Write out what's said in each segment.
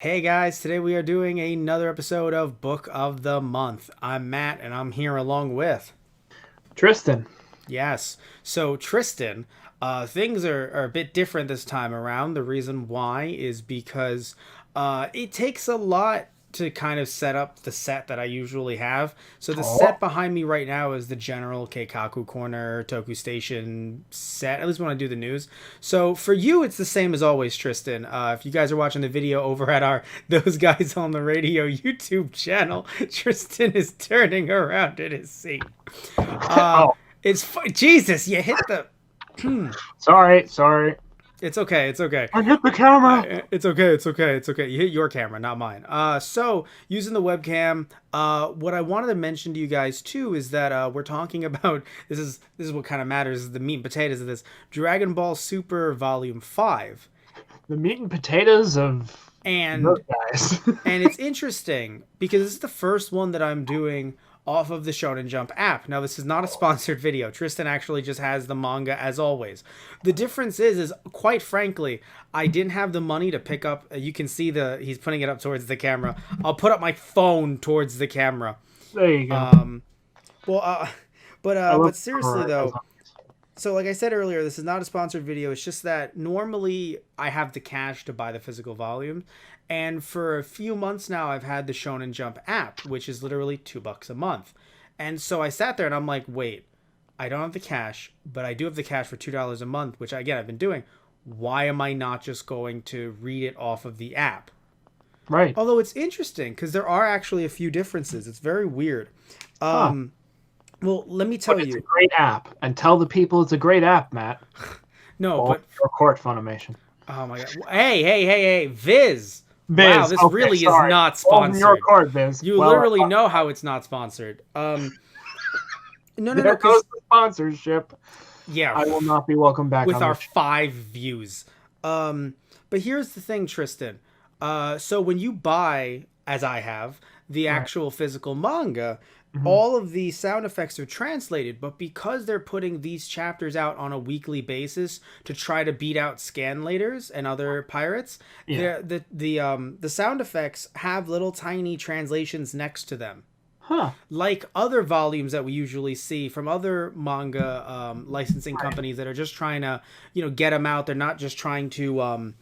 Hey guys, today we are doing another episode of Book of the Month. I'm Matt and I'm here along with. Tristan. Yes. So, Tristan, things are a bit different this time around. The reason why is because it takes a lot to kind of set up the set that I usually have. So, the Oh, set behind me right now is the general Keikaku Corner Toku Station set, at least when I do the news. So, for you, it's the same as always, Tristan. If you guys are watching the video over at our Those Guys on the Radio YouTube channel, Tristan is turning around in his seat. Uh, oh, Jesus, you hit the. sorry. It's okay. It's okay. I hit the camera. It's okay. It's okay. It's okay. You hit your camera, not mine. So using the webcam, what I wanted to mention to you guys too is that we're talking about this is what kind of matters is the meat and potatoes of this Dragon Ball Super Volume 5, The meat and potatoes of those and guys. and it's interesting because this is the first one that I'm doing off of the Shonen Jump app. Now, this is not a sponsored video. Tristan actually just has the manga as always. The difference is quite frankly, I didn't have the money to pick up. You can see he's putting it up towards the camera. I'll put up my phone towards the camera. There you go. Um, well, I love but seriously though, so like I said earlier, this is not a sponsored video. It's just that normally I have the cash to buy the physical volume. And for a few months now, I've had the Shonen Jump app, which is literally $2 a month. And so I sat there and I'm like, wait, I don't have the cash, but I do have the cash for $2 a month, which again, I've been doing. Why am I not just going to read it off of the app? Right. Although it's interesting because there are actually a few differences. It's very weird. Huh. Um, well, let me But tell it's a you. great app. And tell the people it's a great app, Matt. No, Well, but your court Funimation. oh my god. Hey, Viz. Wow, Viz. this Okay, really is sorry. not Well, your sponsored. court, Viz. You Well, literally know how it's not sponsored. No, there goes because the sponsorship. yeah, I will not be welcome back with on our this. 5 views. But here's the thing, Tristan. So when you buy, as I have, the Right. actual physical manga, Mhm. all of the sound effects are translated, but because they're putting these chapters out on a weekly basis to try to beat out scanlators and other pirates, Yeah. the sound effects have little tiny translations next to them, Huh. like other volumes that we usually see from other manga licensing Right. companies that are just trying to, get them out. They're not just trying to,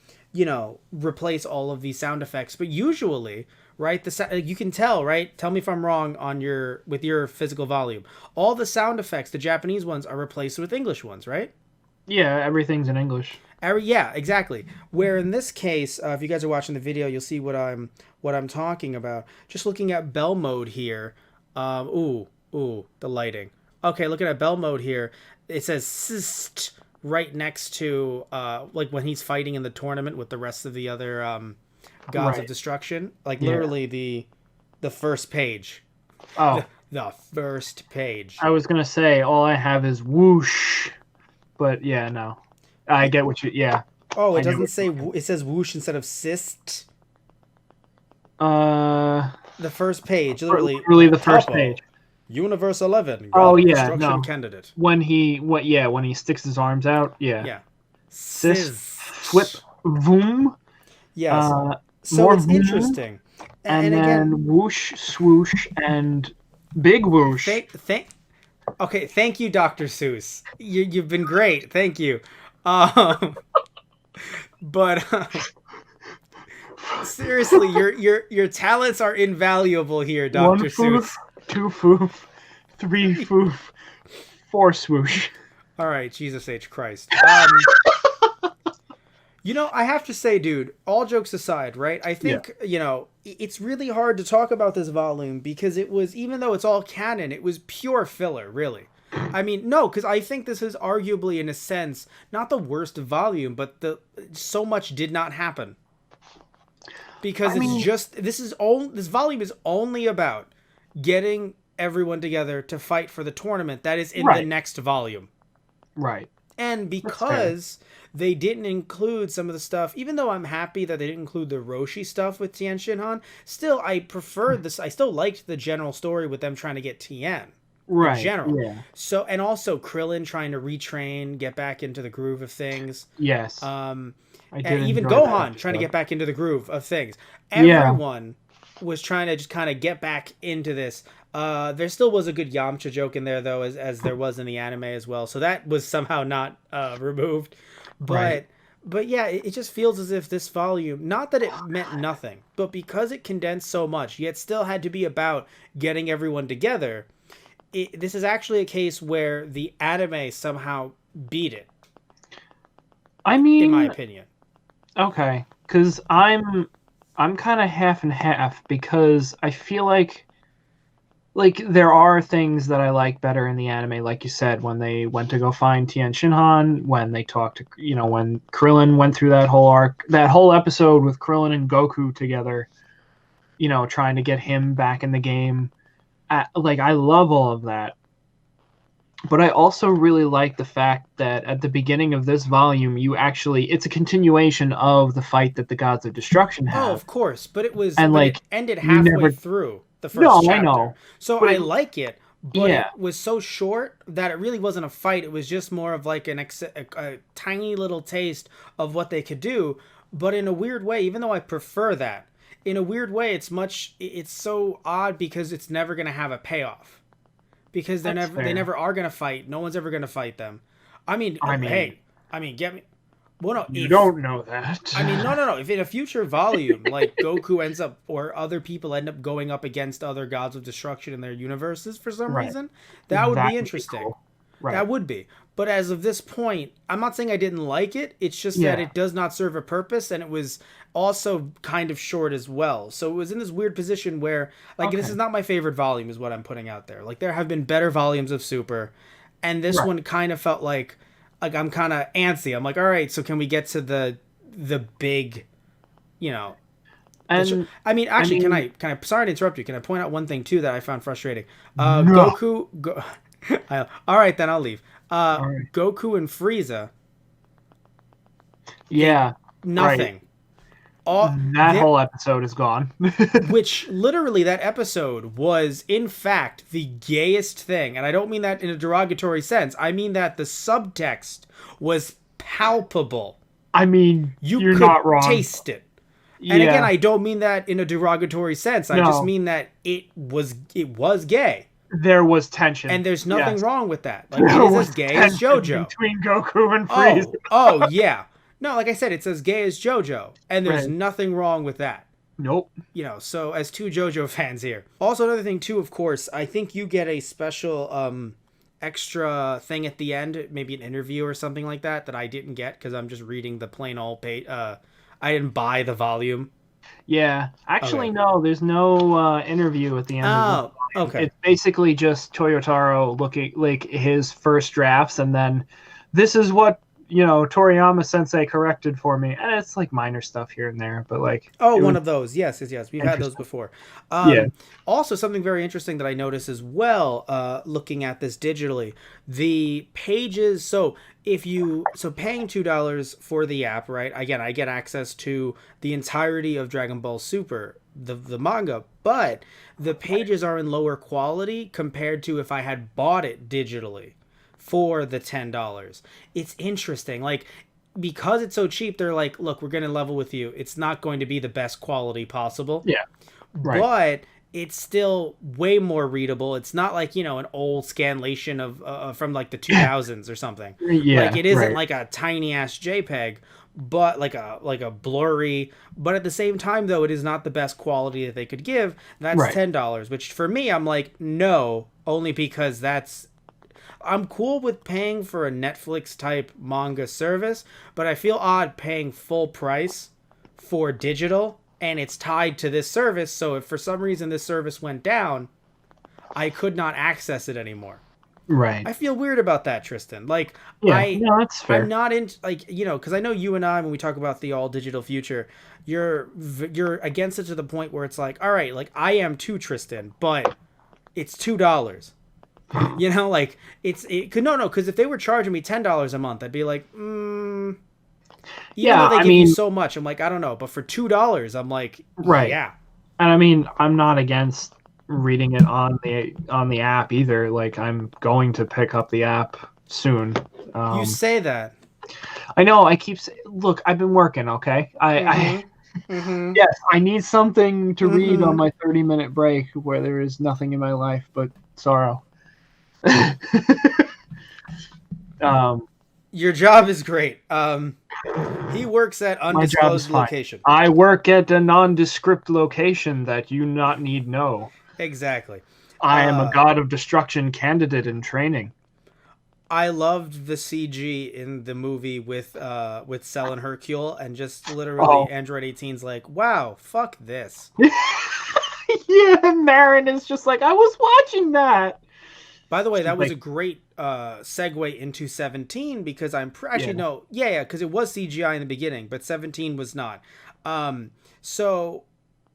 replace all of these sound effects, but usually, right, you can tell, right? Tell me if I'm wrong on with your physical volume. All the sound effects, the Japanese ones, are replaced with English ones, right? Yeah, everything's in English. Yeah, exactly. Where in this case, if you guys are watching the video, you'll see what I'm talking about. Just looking at bell mode here. The lighting. Okay, looking at bell mode here, it says "sist" right next to like when he's fighting in the tournament with the rest of the other gods of Right. destruction. Like Yeah. literally the first page. Oh, The first page. I was gonna say all I have is whoosh, but yeah, no, I get what you. Yeah, Oh, I it know. doesn't say. It says whoosh instead of cyst. Uh, The first page, literally. really the first Topo, page. Universe 11. Oh God of yeah, Destruction no. candidate. When he sticks his arms out, yeah. Yeah. Sis, Sis. flip, voom, Yes. uh, So more it's voom, interesting. and And again, then whoosh, swoosh, and big whoosh. thank. Okay, thank you, Dr. Seuss. You've been great. Thank you. Um, but seriously, your talents are invaluable here, One Dr. foof, Seuss. two foof, three foof, four swoosh. All right, Jesus H. Christ. I have to say, dude, all jokes aside, right? I Yeah. think, it's really hard to talk about this volume because it was, even though it's all canon, it was pure filler, really. I mean, no, because I think this is arguably, in a sense, not the worst volume, but so much did not happen. Because I mean, this volume is only about getting everyone together to fight for the tournament that is in the right, next volume. right. And That's fair. because they didn't include some of the stuff, even though I'm happy that they didn't include the Roshi stuff with Tien Shinhan, still I preferred this. I still liked the general story with them trying to get Tien. in Right. general. Yeah. So, and also Krillin trying to retrain, get back into the groove of things. Yes. Um, I did Even enjoy that Gohan trying to episode. get back into the groove of things. Yeah. Everyone was trying to just kind of get back into this. There still was a good Yamcha joke in there though, as there was in the anime as well. So that was somehow not removed, Right. but yeah, it just feels as if this volume, not that it meant nothing, but because it condensed so much, yet still had to be about getting everyone together. This is actually a case where the anime somehow beat it, I in my mean, opinion. okay, because I'm kind of half and half because I feel like there are things that I like better in the anime, like you said, when they went to go find Tien Shinhan, when they talked to, when Krillin went through that whole arc, that whole episode with Krillin and Goku together, trying to get him back in the game. Like, I love all of that. But I also really like the fact that at the beginning of this volume, it's a continuation of the fight that the Gods of Destruction Oh, have. of course, And, but like, it ended you halfway never. through the No, first I chapter. know. So But I like it, but yeah, it was so short that it really wasn't a fight. It was just more of like a tiny little taste of what they could do, but in a weird way, even though I prefer that, in a weird way it's so odd because it's never going to have a payoff. Because that's they fair. never are going to fight. No one's ever going to fight them. I mean, I mean, hey, get me. Well, no, you if don't know that. I mean, no. If in a future volume, like Goku ends up, or other people end up going up against other gods of destruction in their universes for some Right. reason, that would That be would be interesting. cool. Right. That would be. But as of this point, I'm not saying I didn't like it. It's just that Yeah. it does not serve a purpose, and it was also kind of short as well. So it was in this weird position where, like, this Okay. is not my favorite volume, is what I'm putting out there. Like, there have been better volumes of Super, and this Right. one kind of felt like I'm kind of antsy. I'm like, all right, so can we get to the big, you know, And I mean, I actually, mean, can I? Sorry to interrupt you. Can I point out one thing too that I found frustrating? no. Goku. All right, then I'll leave. All right. Goku and Frieza. They Yeah. Right. nothing. All That there, whole episode is gone. which literally that episode was in fact the gayest thing, and I don't mean that in a derogatory sense. I mean that the subtext was palpable. I mean, You you're could not wrong. taste it. And again, Yeah. I don't mean that in a derogatory sense. I just No. mean that it was gay. There was tension. And there's nothing Yes. wrong with that. Like, There it is was as gay as tension JoJo. between Goku and Frieza. Oh yeah. No, like I said, it's as gay as JoJo, and there's Right. nothing wrong with that. Nope. So as two JoJo fans here. Also, another thing too, of course, I think you get a special extra thing at the end, maybe an interview or something like that I didn't get because I'm just reading the plain old page. I didn't buy the volume. Yeah. Actually, Okay. no. There's no interview at the end of Oh, the volume. okay. It's basically just Toyotaro looking like his first drafts, and then this is what Toriyama Sensei corrected for me, and it's like minor stuff here and there, but like Oh, it one was of those. Yes. We've had those interesting. before. Yeah. Also, something very interesting that I noticed as well, looking at this digitally, the pages. So paying $2 for the app, right? Again, I get access to the entirety of Dragon Ball Super, the manga, but the pages are in lower quality compared to if I had bought it digitally for the $10. It's interesting. Like, because it's so cheap, they're like, look, we're going to level with you. It's not going to be the best quality possible, Yeah. Right. but it's still way more readable. It's not like, an old scanlation of from like the 2000s or something. Yeah. Like, it isn't Right. like a tiny ass JPEG, but like a blurry, but at the same time though, it is not the best quality that they could give. That's Right. $10, which for me, I'm like, no, only because I'm cool with paying for a Netflix type manga service, but I feel odd paying full price for digital and it's tied to this service. So if for some reason this service went down, I could not access it anymore. Right. I feel weird about that, Tristan. Like, Yeah. No, that's fair. I'm not in, like, because I know you and I, when we talk about the all digital future, you're against it to the point where it's like, all right, like I am too, Tristan, but it's $2. Like it could no, because if they were charging me $10 a month, I'd be like, even Yeah, though they I give you mean, so much, I'm like, I don't know, but for $2, I'm like, right. yeah, And I mean, I'm not against reading it on the app either. Like I'm going to pick up the app soon. You say that. I know. I keep look. I've been working. Okay. Yes. I need something to read on my 30-minute break where there is nothing in my life but sorrow. Your job is great. He works at undisclosed location. I work at a nondescript location that you not need know. Exactly. I am a god of destruction candidate in training. I loved the CG in the movie with Cell and Hercule, and just literally Android 18's like, wow, fuck this. Yeah, Marin is just like, I was watching that. By the way, that was a great segue into 17 because because it was CGI in the beginning, but 17 was not. So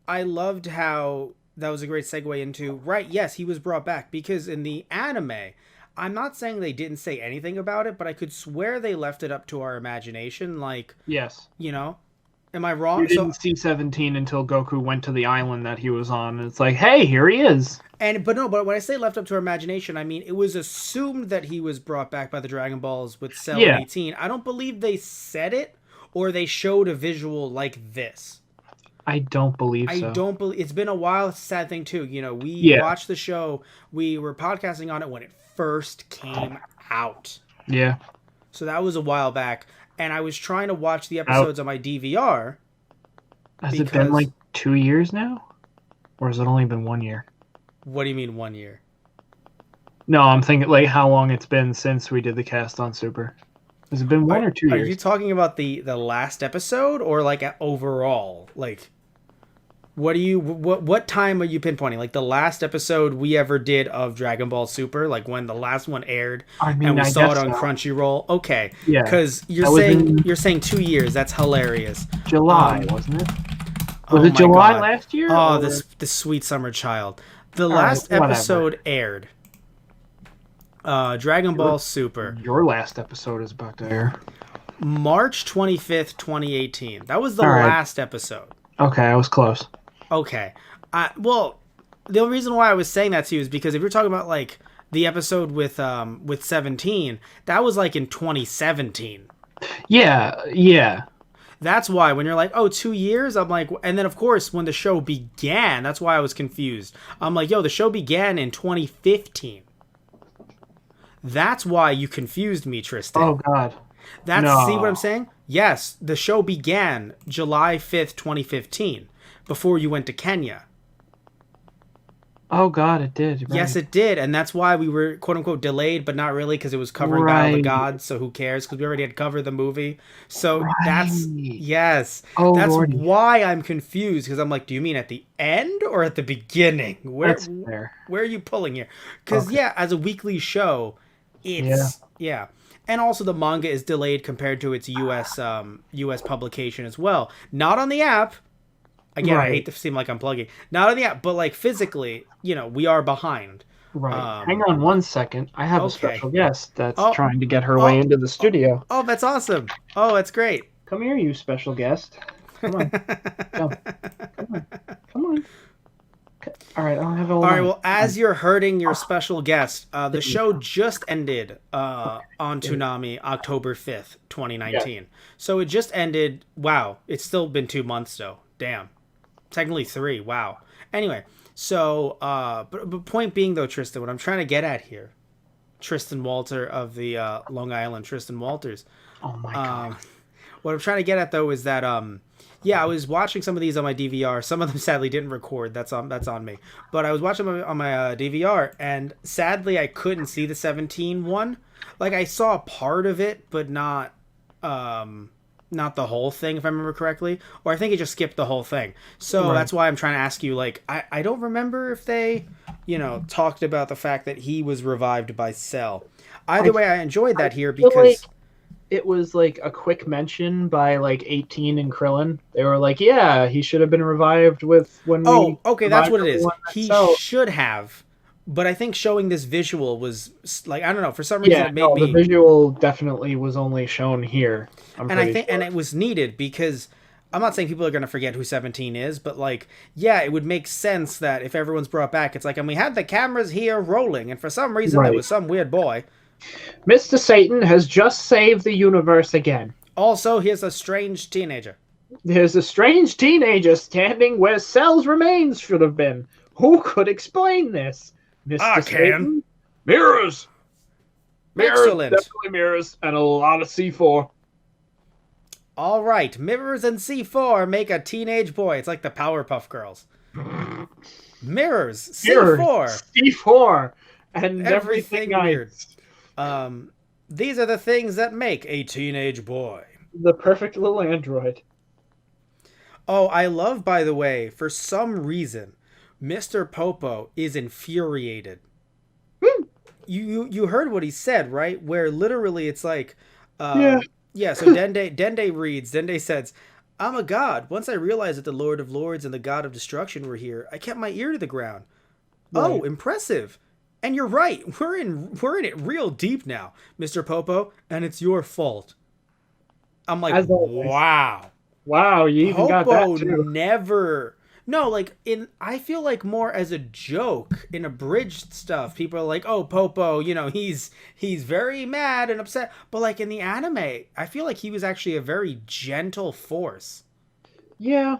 I loved how that was a great segue into, right, yes, he was brought back because in the anime, I'm not saying they didn't say anything about it, but I could swear they left it up to our imagination. Like, yes, am I wrong? You didn't see 17 until Goku went to the island that he was on. And it's like, hey, here he is. But when I say left up to our imagination, I mean it was assumed that he was brought back by the Dragon Balls with Cell and 18. I don't believe they said it or they showed a visual like this. I don't believe so. I don't believe it's been a while. It's a sad thing too. We watched the show. We were podcasting on it when it first came out. Yeah. So that was a while back, and I was trying to watch the episodes on my DVR. Has it been like 2 years now? Or has it only been 1 year? What do you mean 1 year? No, I'm thinking like how long it's been since we did the cast on Super. Has it been 1 or 2 years? Are you talking about the last episode or like overall? Like, what time are you pinpointing? Like the last episode we ever did of Dragon Ball Super, like when the last one aired, and we saw it on Crunchyroll. Okay, yeah, because you're saying 2 years. That's hilarious. July, wasn't it? Was it July last year? Oh, this sweet summer child. The last episode aired. Dragon Ball Super. Your last episode is about to air. March 25th, 2018. That was the last episode. Okay, I was close. Okay. Well, the only reason why I was saying that to you is because if you're talking about like the episode with 17, that was like in 2017. Yeah. That's why when you're like, oh, 2 years, I'm like, and then of course when the show began, that's why I was confused. I'm like, yo, the show began in 2015. That's why you confused me, Tristan. Oh God. See what I'm saying? Yes, the show began July 5th, 2015, before you went to Kenya. Oh God, it did. Right. Yes, it did, and that's why we were quote unquote delayed, but not really because it was covering Battle of the Gods. So who cares? Because we already had covered the movie. So that's that's Lordy. Why I'm confused because I'm like, do you mean at the end or at the beginning? Where are you pulling here? Because as a weekly show, it's and also the manga is delayed compared to its US publication as well. Not on the app. Again, I hate to seem like I'm plugging. Not on the app, but like physically, we are behind. Right. Hang on 1 second. I have a special guest that's trying to get her way into the studio. Oh, that's awesome. Oh, that's great. Come here, you special guest. Come on. Come on. All right, I'll have a. All right, well, as you're hurting your special guest, the show just ended on Toonami October 5th, 2019. Yeah. So it just ended. Wow, it's still been 2 months, though. Damn. Technically 3. Wow. Anyway, so, but point being, though, Tristan, what I'm trying to get at here, Tristan Walter of the Long Island Tristan Walters. Oh, my God. What I'm trying to get at, though, is that, I was watching some of these on my DVR. Some of them sadly didn't record. That's on me. But I was watching them on my DVR, and sadly I couldn't see the 17 one. Like I saw part of it, but not the whole thing, if I remember correctly. Or I think it just skipped the whole thing. So that's why I'm trying to ask you. Like I don't remember if they, talked about the fact that he was revived by Cell. Either way, I enjoyed that here because. It was like a quick mention by like 18 and Krillin. They were like, yeah, he should have been revived with when we... Oh, okay, that's what it is. He should have. But I think showing this visual was like, I don't know, for some reason it made me... the visual definitely was only shown here. And it was needed because I'm not saying people are going to forget who 17 is, but like, yeah, it would make sense that if everyone's brought back, it's like, and we had the cameras here rolling, and for some reason there Right. was some weird boy. Mr. Satan has just saved the universe again. Also, here's a strange teenager. There's a strange teenager standing where Cell's remains should have been. Who could explain this? Mr. I Satan? can. Mirrors! Mirrors, Excellent. definitely mirrors, and a lot of C4. All right, mirrors and C4 make a teenage boy. It's like the Powerpuff Girls. Mirrors, C4. C4, and Everything weird. nice. These are the things that make a teenage boy. The perfect little android. Oh, I love, by the way, for some reason, Mr. Popo is infuriated. You heard what he said, right? Where literally it's like, yeah. So Dende says, "I'm a god. Once I realized that the Lord of Lords and the God of Destruction were here, I kept my ear to the ground." Right. Oh, impressive. And you're right. We're in it real deep now, Mr. Popo, and it's your fault. I'm like, wow. Wow, you even got that too. Never. No, like I feel like more as a joke in abridged stuff. People are like, "Oh, Popo, you know, he's very mad and upset." But like in the anime, I feel like he was actually a very gentle force. Yeah.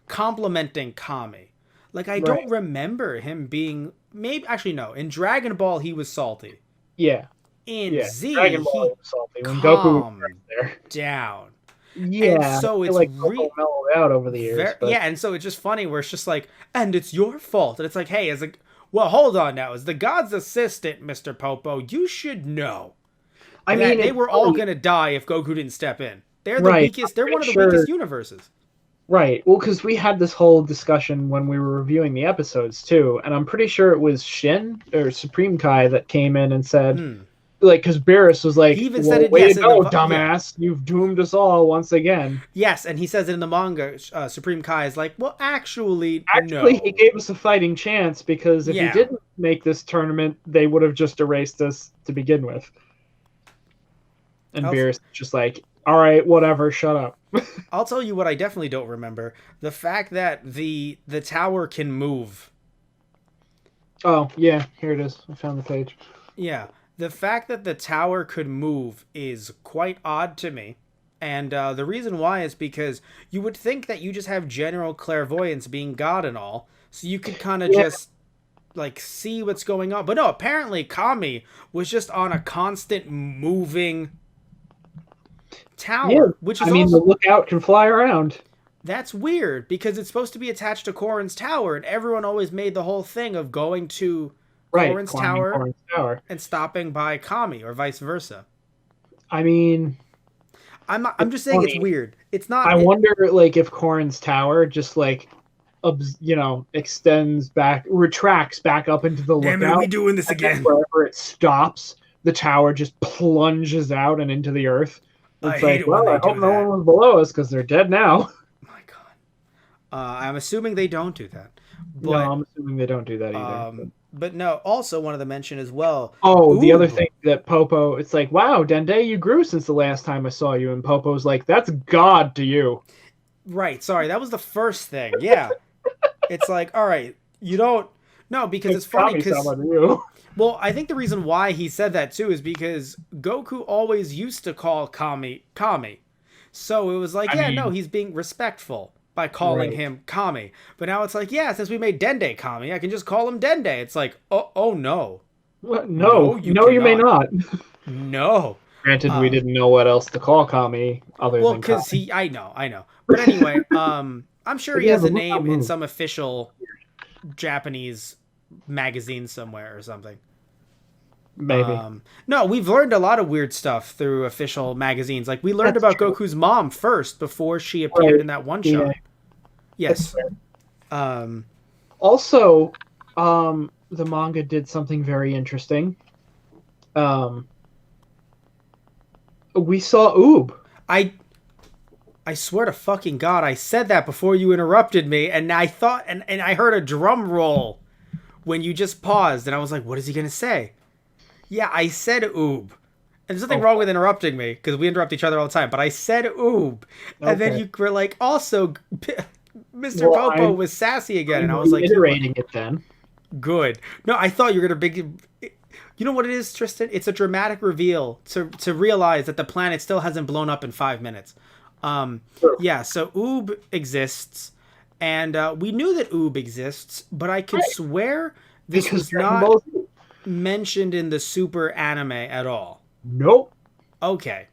Complimenting Kami. Like I don't remember him being actually no, in Dragon Ball he was salty. Yeah. In Z Dragon Ball he was salty when Goku was there. Down. Yeah, and so it's like mellowed out over the years. Yeah, and so it's just funny where it's just like, and it's your fault. And it's like, hey, well, hold on now. As the god's assistant, Mr. Popo, you should know. I mean, they were all going to die if Goku didn't step in. They're the weakest. They're one of the weakest universes. Right. Well, because we had this whole discussion when we were reviewing the episodes, too. And I'm pretty sure it was Shin or Supreme Kai that came in and said... Like, because Beerus was like, he even said it, way to go, dumbass. Yeah. You've doomed us all once again. Yes, and he says it in the manga. Supreme Kai is like, well, actually, no. He gave us a fighting chance because if he didn't make this tournament, they would have just erased us to begin with. And Beerus just like, all right, whatever, shut up. I'll tell you what I definitely don't remember. The fact that the tower can move. Oh, yeah, here it is. I found the page. Yeah. The fact that the tower could move is quite odd to me. And the reason why is because you would think that you just have general clairvoyance being God and all. So you could kind of just, like, see what's going on. But no, apparently Kami was just on a constant moving tower. Which is the lookout can fly around. That's weird, because it's supposed to be attached to Korin's tower. And everyone always made the whole thing of going to... Korin's tower and stopping by Kami or vice versa. I mean, I'm just saying it's weird. It's not. I wonder, like, if Korin's tower just like, extends back, retracts back up into the lookout. Damn it, are we doing this again? Wherever it stops, the tower just plunges out and into the earth. It's I hope no one was below us because they're dead now. My God. I'm assuming they don't do that. But, no, I'm assuming they don't do that either. But no, also wanted to mention as well. Oh, the other thing that Popo, it's like, wow, Dende, you grew since the last time I saw you. And Popo's like, that's God to you. Right. Sorry. That was the first thing. Yeah. It's like, all right, you don't. No, because it's funny. Because, well, I think the reason why he said that too is because Goku always used to call Kami. So it was like, he's being respectful by calling him Kami. But now it's like, since we made Dende Kami, I can just call him Dende. It's like, oh no. What? No, you may not. No. Granted, we didn't know what else to call Kami other than Kami. Well, because I know. But anyway, I'm sure he has a name in some official Japanese magazine somewhere or something. Maybe. No, we've learned a lot of weird stuff through official magazines. Like, we learned about Goku's mom first before she appeared in that one shot. Yes. Also, the manga did something very interesting. We saw Oob. I swear to fucking God, I said that before you interrupted me, and I thought, and I heard a drum roll when you just paused, and I was like, what is he going to say? Yeah, I said Oob. And there's nothing wrong with interrupting me because we interrupt each other all the time. But I said oob, and then you were like, also, Mr. Popo was sassy again, and I was like, reiterating it then. Good. No, I thought you were gonna big. You know what it is, Tristan? It's a dramatic reveal to realize that the planet still hasn't blown up in 5 minutes. Yeah. So oob exists, and we knew that oob exists, but I could swear this was not mentioned in the Super anime at all. Nope. Okay.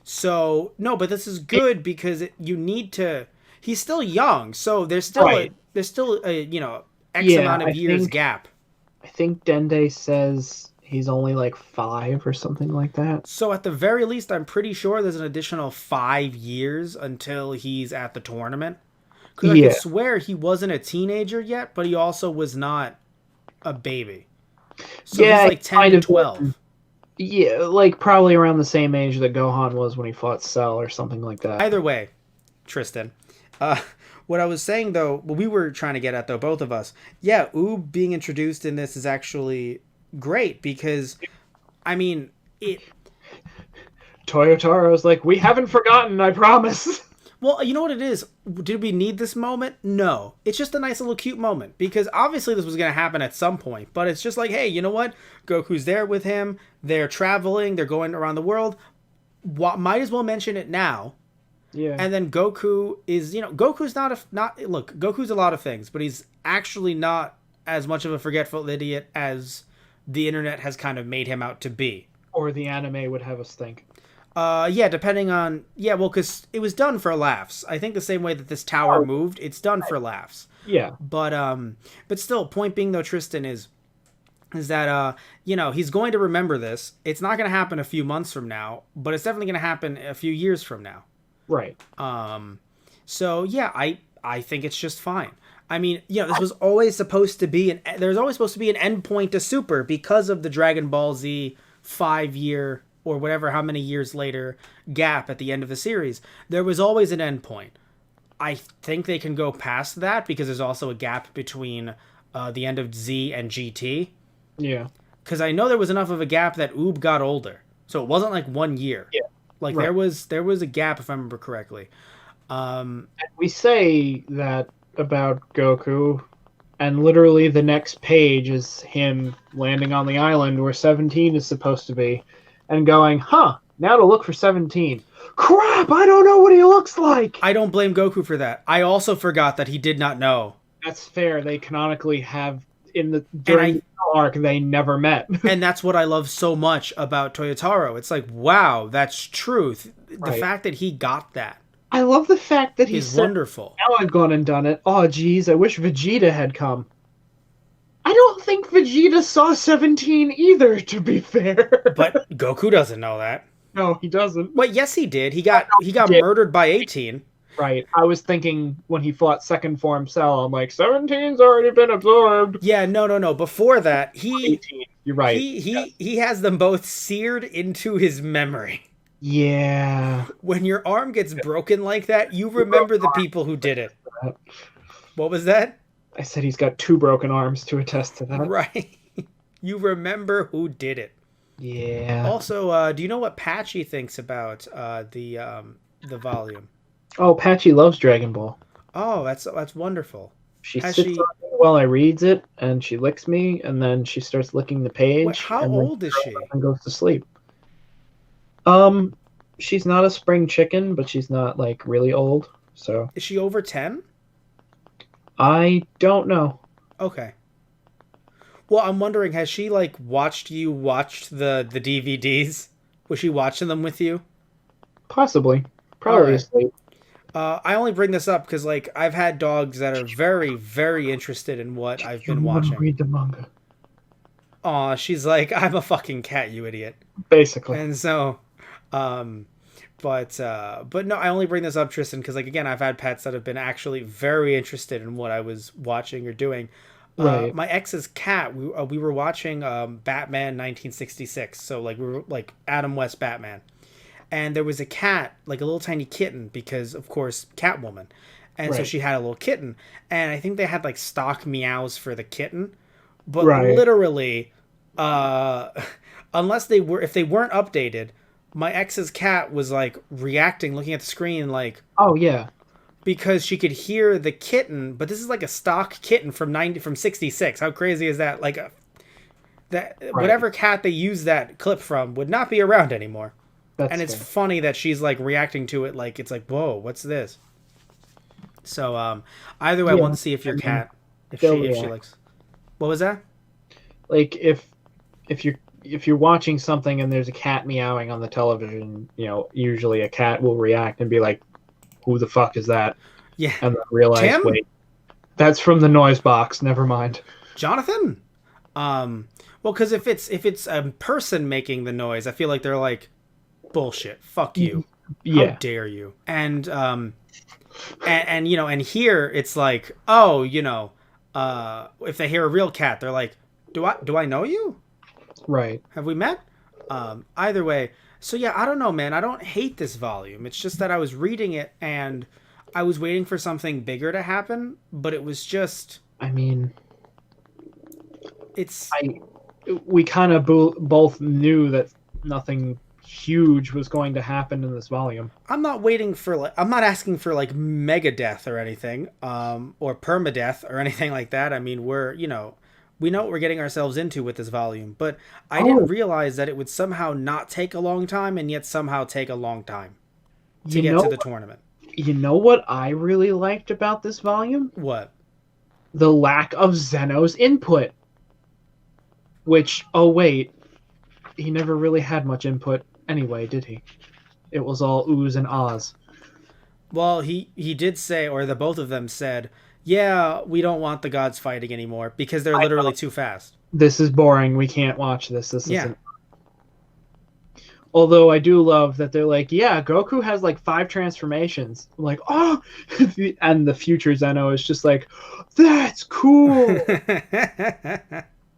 So no, but this is good because you need to. He's still young, so there's still a X amount of years gap. I think Dende says he's only like 5 or something like that. So at the very least, I'm pretty sure there's an additional 5 years until he's at the tournament. Because I could swear he wasn't a teenager yet, but he also was not a baby. So he's like 10 to 12. Yeah, like probably around the same age that Gohan was when he fought Cell or something like that. Either way, Tristan. What I was saying, though, what we were trying to get at, though, both of us, yeah, oob being introduced in this is actually great because, I mean, it... Toyotaro's like, we haven't forgotten, I promise. Well, you know what it is? Did we need this moment? No. It's just a nice little cute moment because obviously this was going to happen at some point, but it's just like, hey, you know what? Goku's there with him. They're traveling. They're going around the world. Might as well mention it now. Yeah. And then Goku is, Goku's look, Goku's a lot of things, but he's actually not as much of a forgetful idiot as the internet has kind of made him out to be. Or the anime would have us think. Yeah, depending on, because it was done for laughs. I think the same way that this tower moved, it's done for laughs. Yeah. But still, point being though, Tristan, is that, he's going to remember this. It's not going to happen a few months from now, but it's definitely going to happen a few years from now. Right. So yeah, I think it's just fine. I mean, this was always supposed to be there's always supposed to be an end point to Super because of the Dragon Ball Z 5-year or whatever, how many years later gap at the end of the series. There was always an end point. I think they can go past that because there's also a gap between the end of Z and GT. Yeah. Because I know there was enough of a gap that Oob got older. So it wasn't like 1 year. Yeah. Like there was a gap, if I remember correctly. We say that about Goku, and literally the next page is him landing on the island where 17 is supposed to be, and going, now to look for 17. Crap, I don't know what he looks like! I don't blame Goku for that. I also forgot that he did not know. That's fair. They canonically have, during the arc, they never met. And that's what I love so much about Toyotaro. It's like, wow, that's truth. The fact that he got that. I love the fact that he's wonderful. Now I've gone and done it. Oh, geez, I wish Vegeta had come. I don't think Vegeta saw 17 either, to be fair. But Goku doesn't know that. No, he doesn't. Wait, yes, he did. He got murdered by 18. Right. I was thinking when he fought second form Cell, I'm like, 17's already been absorbed. Yeah, no. Before that, 18. You're right. He has them both seared into his memory. Yeah. When your arm gets broken like that, you remember the people who did it. What was that? I said he's got 2 broken arms to attest to that. Right. You remember who did it. Yeah. Also, do you know what Patchy thinks about the volume? Oh, Patchy loves Dragon Ball. Oh, that's wonderful. She sits on me while I reads it, and she licks me, and then she starts licking the page. Wait, how old is she? And goes to sleep. She's not a spring chicken, but she's not like really old. So is she over 10? I don't know. Okay. Well, I'm wondering, has she like watched the DVDs? Was she watching them with you? Possibly. Probably asleep. I only bring this up because like I've had dogs that are very, very interested in what I've been watching. Read the manga. Aw, she's like, I'm a fucking cat, you idiot. Basically. And so, but no, I only bring this up, Tristan, because like again, I've had pets that have been actually very interested in what I was watching or doing. Right. My ex's cat, we were watching Batman 1966, so like we were like Adam West Batman, and there was a cat, like a little tiny kitten, because of course Catwoman, and so she had a little kitten, and I think they had like stock meows for the kitten, but literally, if they weren't updated, my ex's cat was like reacting, looking at the screen, like Oh yeah, because she could hear the kitten, but this is like a stock kitten from 66. How crazy is that? Like that right. whatever cat they used that clip from would not be around anymore. And That's it's fair. funny that she's like reacting to it like it's like, whoa, what's this? So either way, I Yeah, want to see if I your mean, cat, they'll if she react. likes. What was that? Like if you're watching something and there's a cat meowing on the television, usually a cat will react and be like, "Who the fuck is that?" Yeah, And then realize, Tim, wait, that's from the noise box. Never mind. Jonathan. Well, because if it's a person making the noise, I feel like they're like, bullshit, fuck you, how Yeah, dare you? And and here it's like, oh, if they hear a real cat, they're like, do I know you? right. Have we met? Either way, so yeah, I don't know, man. I don't hate this volume. It's just that I was reading it and I was waiting for something bigger to happen, but it was just I mean, it's. I we kind of both knew that nothing huge was going to happen in this volume. I'm not waiting for like I'm not asking for like mega death or anything, or permadeath or anything like that. I mean, we know what we're getting ourselves into with this volume, but I didn't Oh, realize that it would somehow not take a long time and yet somehow take a long time to you get to know, the tournament. you know what I really liked about this volume? What? The lack of Zeno's input. Which, oh wait, he never really had much input anyway, did he? It was all oohs and ahs. Well, he did say, or the both of them said, yeah, we don't want the gods fighting anymore because they're I literally know. too fast. This is boring. We can't watch this. This Yeah. isn't. Although I do love that they're like, yeah, Goku has like 5 transformations. I'm like, oh, and the future Zeno is just like, that's cool.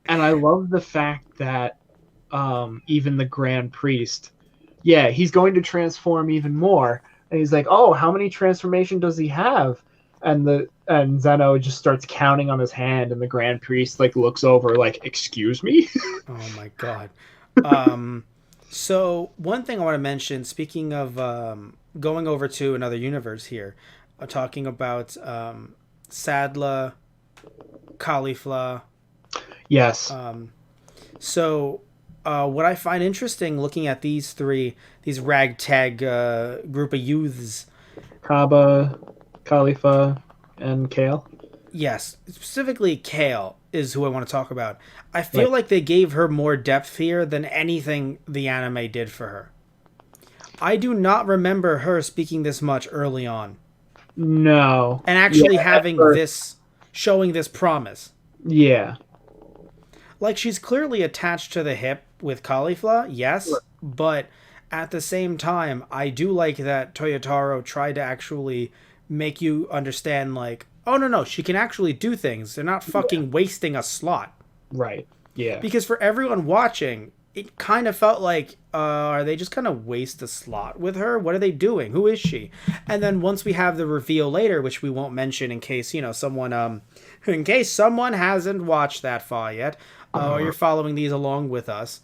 And I love the fact that even the Grand Priest, yeah, he's going to transform even more. And he's like, oh, how many transformation does he have? And Zeno just starts counting on his hand, and the Grand Priest like looks over, like, excuse me. Oh my god. Um, so one thing I want to mention, speaking of going over to another universe here, talking about Sadla, Caulifla. Yes, Um, so what I find interesting looking at these ragtag group of youths, Kaba, Khalifa, and Kale. yes, specifically Kale is who I want to talk about. I feel Right. like they gave her more depth here than anything the anime did for her. I do not remember her speaking this much early on No. and Yeah, actually at having first. this showing this promise. Yeah. Like she's clearly attached to the hip with Caulifla, yes, but at the same time, I do like that Toyotaro tried to actually make you understand like, oh no, she can actually do things. They're not Yeah. fucking wasting a slot. Right. Yeah. Because for everyone watching, it kind of felt like, are they just kind of waste a slot with her? What are they doing? Who is she? And then once we have the reveal later, which we won't mention in case someone in case someone hasn't watched that far yet, or you're following these along with us,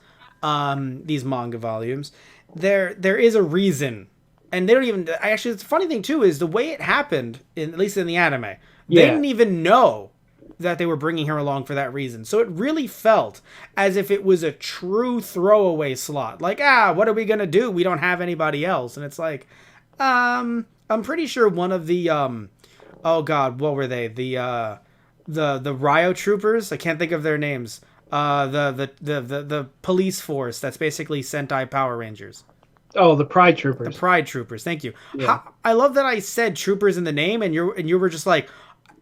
these manga volumes, there is a reason, and they don't even. Actually, the funny thing too is the way it happened, at least in the anime, they Yeah. didn't even know that they were bringing her along for that reason. So it really felt as if it was a true throwaway slot. Like, what are we gonna do? We don't have anybody else, and it's like, I'm pretty sure one of the oh god, what were they? The Ryo troopers. I can't think of their names. The police force that's basically Sentai Power Rangers. Oh, the Pride The Troopers. Pride Troopers. Thank you. Yeah. I love that I said troopers in the name, and you were just like,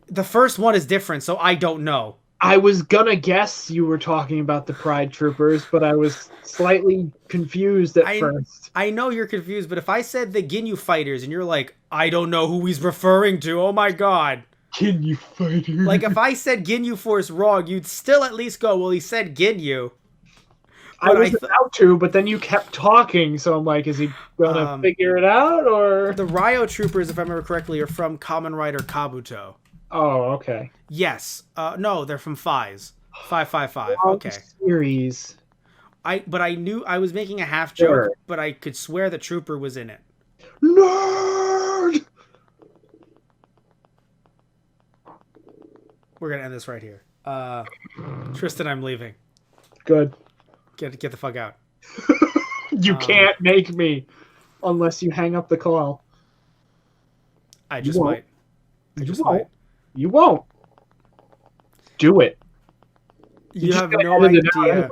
the first one is different, so I don't know. I was gonna guess you were talking about the Pride Troopers, but I was slightly confused at first. I know you're confused, but if I said the Ginyu fighters and you're like, I don't know who he's referring to, oh my god. Can you fight her? Like if I said Ginyu Force wrong, you'd still at least go, well, he said Ginyu. I was about to, but then you kept talking, so I'm like, is he gonna figure it out, or? The Ryo troopers, if I remember correctly, are from Kamen Rider Kabuto. Oh, okay. Yes. No, they're from Fies. 555. Long Okay. series. but I knew I was making a half Sure. joke, but I could swear the Trooper was in it. Nerd! We're gonna end this right here. Tristan, I'm leaving. Good. Get the fuck out. You can't make me unless you hang up the call. I just might. I just might. You won't. Do it. You have no idea.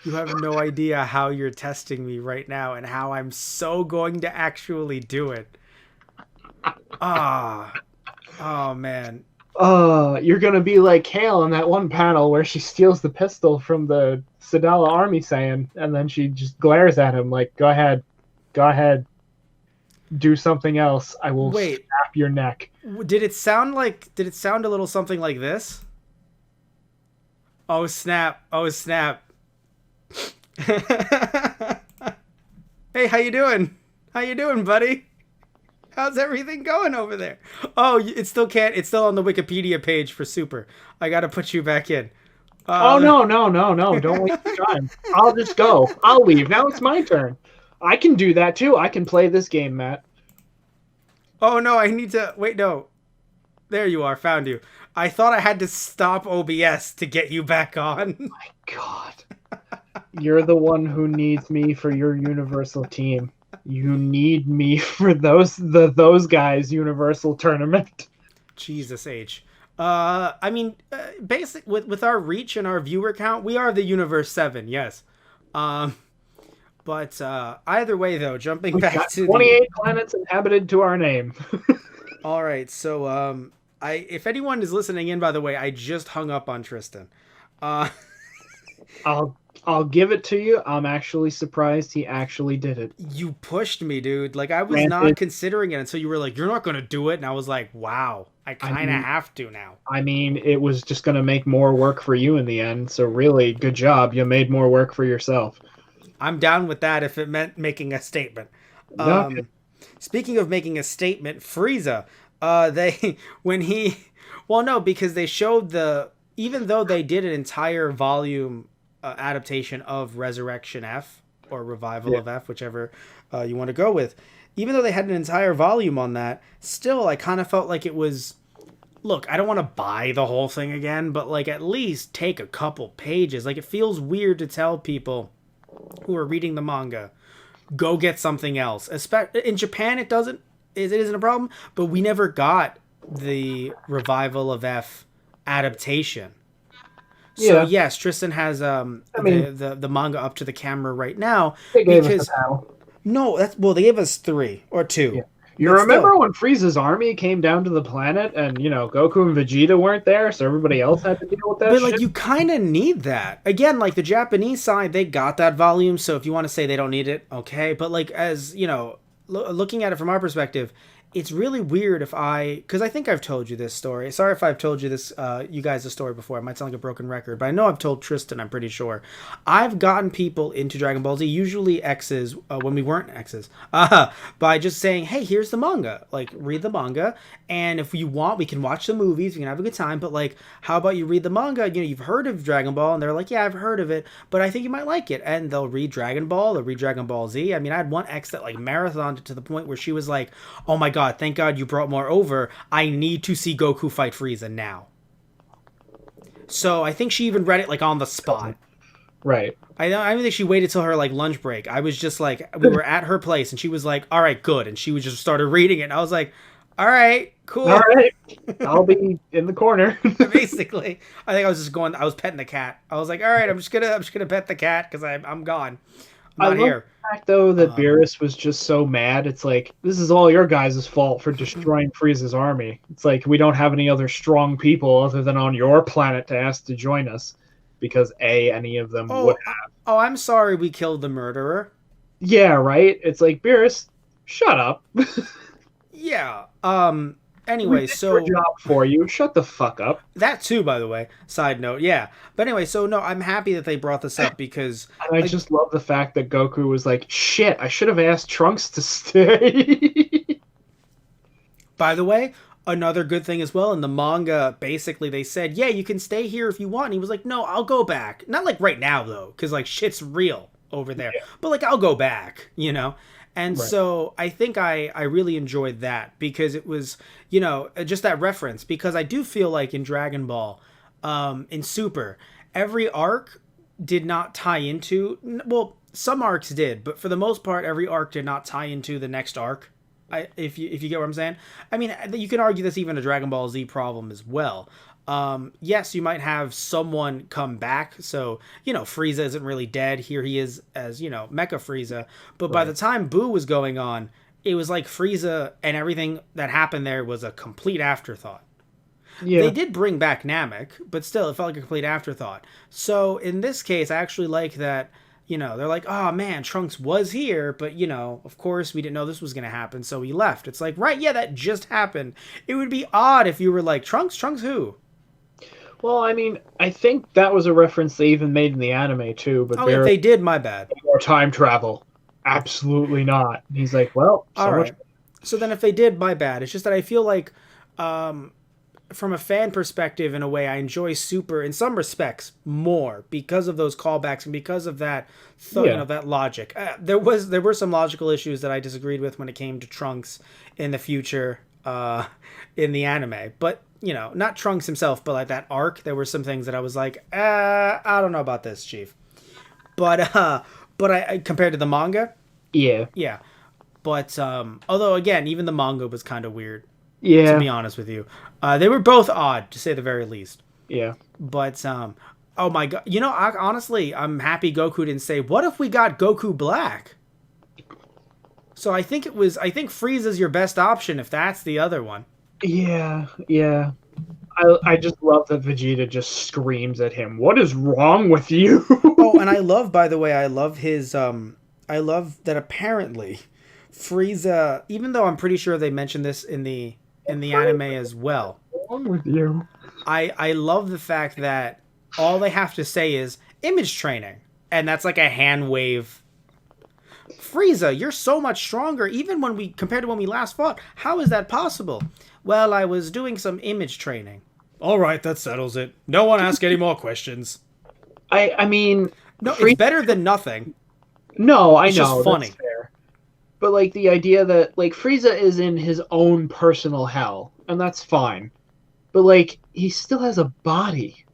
You have no idea how you're testing me right now and how I'm so going to actually do it. Oh man. You're gonna be like Hale in that one panel where she steals the pistol from the Sadala army Saiyan, and then she just glares at him like, go ahead, do something else. I will snap your neck. Did it sound a little something like this? Oh snap. Oh snap. Hey, how you doing? How you doing, buddy? How's everything going over there? Oh, it's still on the Wikipedia page for Super. I gotta put you back in. Oh, no. Don't waste your time. I'll just go. I'll leave. Now it's my turn. I can do that too. I can play this game, Matt. Oh, no, I need to... Wait, no. There you are. Found you. I thought I had to stop OBS to get you back on. My God. You're the one who needs me for your Universal team. You need me for those guys' Universal tournament. Jesus H. I mean, basic with our reach and our viewer count, we are the Universe 7, yes. But either way, though, jumping back to 28 planets inhabited to our name. All right, so if anyone is listening in, by the way, I just hung up on Tristan. I'll give it to you. I'm actually surprised he actually did it. You pushed me, dude. Like, I was not considering it until you were like, you're not going to do it. And I was like, wow, I kind of have to now. I mean, it was just going to make more work for you in the end. So really, good job. You made more work for yourself. I'm down with that if it meant making a statement. Okay. Speaking of making a statement, Frieza, because they showed even though they did an entire volume adaptation of Resurrection F or Revival of F, whichever you want to go with, even though they had an entire volume on that, still I kind of felt like it was, look, I don't want to buy the whole thing again, but like at least take a couple pages. Like, it feels weird to tell people who are reading the manga, go get something else. In Japan, it isn't a problem, but we never got the Revival of F adaptation. So yes, Tristan has the manga up to the camera right now. They gave us a panel. No, they gave us 3 or 2. Yeah. You remember when Frieza's army came down to the planet and, Goku and Vegeta weren't there, so everybody else had to deal with that But, shit? like, you kind of need that. Again, like, the Japanese side, they got that volume, so if you want to say they don't need it, okay. But, like, as, looking at it from our perspective, it's really weird because I think I've told you this story. Sorry if I've told you this, you guys, the story before. It might sound like a broken record, but I know I've told Tristan, I'm pretty sure. I've gotten people into Dragon Ball Z, usually X's, when we weren't X's, by just saying, hey, here's the manga. Like, read the manga, and if you want, we can watch the movies, we can have a good time, but, like, how about you read the manga? You've heard of Dragon Ball, and they're like, yeah, I've heard of it, but I think you might like it, and they'll read Dragon Ball, they'll read Dragon Ball Z. I mean, I had one X that, like, marathoned it to the point where she was like, oh my god, thank God you brought more over. I need to see Goku fight Frieza now. So I think she even read it like on the spot. Right. I don't think she waited till her like lunch break. I was just like, we were at her place and she was like, all right, good. And she was just started reading it. And I was like, all right, cool. All right. I'll be in the corner. Basically, I think I was petting the cat. I was like, all right, I'm just gonna pet the cat because I'm gone. I'm not here. The fact, though, that Beerus was just so mad. It's like, this is all your guys' fault for destroying Frieza's army. It's like, we don't have any other strong people other than on your planet to ask to join us. Because, any of them would have. Oh, I'm sorry we killed the murderer. Yeah, right? It's like, Beerus, shut up. Yeah. Anyway, so a job for you. Shut the fuck up. That too, by the way. Side note, yeah. But anyway, so no, I'm happy that they brought this up because I just love the fact that Goku was like, "Shit, I should have asked Trunks to stay." By the way, another good thing as well in the manga, basically they said, "Yeah, you can stay here if you want." And he was like, "No, I'll go back." Not like right now though, because like shit's real. over there. Yeah. But like I'll go back, you know. And Right. so I think I really enjoyed that because it was, you know, just that reference because I do feel like in Dragon Ball, in Super, every arc did not tie into, well, some arcs did, but for the most part every arc did not tie into the next arc. If you get what I'm saying. I mean, you can argue that's even a Dragon Ball Z problem as well. Yes, you might have someone come back. So, you know, Frieza isn't really dead. Here he is as, you know, Mecha Frieza. But by the time Boo was going on, it was like Frieza and everything that happened there was a complete afterthought. Yeah. They did bring back Namek, but still, it felt like a complete afterthought. So in this case, I actually like that, you know, they're like, oh man, Trunks was here, but, you know, of course, we didn't know this was going to happen, so he left. It's like, right, yeah, that just happened. It would be odd if you were like, Trunks? Trunks who? Well, I mean, I think that was a reference they even made in the anime too. But Oh, if they did, my bad. More time travel. Absolutely not. And he's like, well, so All right. much. So then if they did, my bad. It's just that I feel like, from a fan perspective, in a way, I enjoy Super in some respects more because of those callbacks and because of that, you know, that logic. There were some logical issues that I disagreed with when it came to Trunks in the future, in the anime, but you know, not Trunks himself, but like that arc, there were some things that I was like, I don't know about this, Chief. But I compared to the manga, Yeah. yeah. But although again, even the manga was kind of weird. Yeah. To be honest with you, they were both odd to say the very least. Yeah. But oh my god, you know, honestly, I'm happy Goku didn't say, "What if we got Goku Black?" So I think Frieza's your best option if that's the other one. Yeah. Yeah. I just love that Vegeta just screams at him. What is wrong with you? Oh, and I love, by the way, I love his I love that apparently Frieza, even though I'm pretty sure they mentioned this in the anime as well. What's wrong with you? I love the fact that all they have to say is image training, and that's like a hand wave. Frieza, you're so much stronger, even when we compared to when we last fought. How is that possible? Well, I was doing some image training. All right, that settles it. No one ask any more questions. I mean, no, it's better than nothing. No, I it's know. Just funny. That's fair. But like the idea that like Frieza is in his own personal hell, and that's fine. But like he still has a body.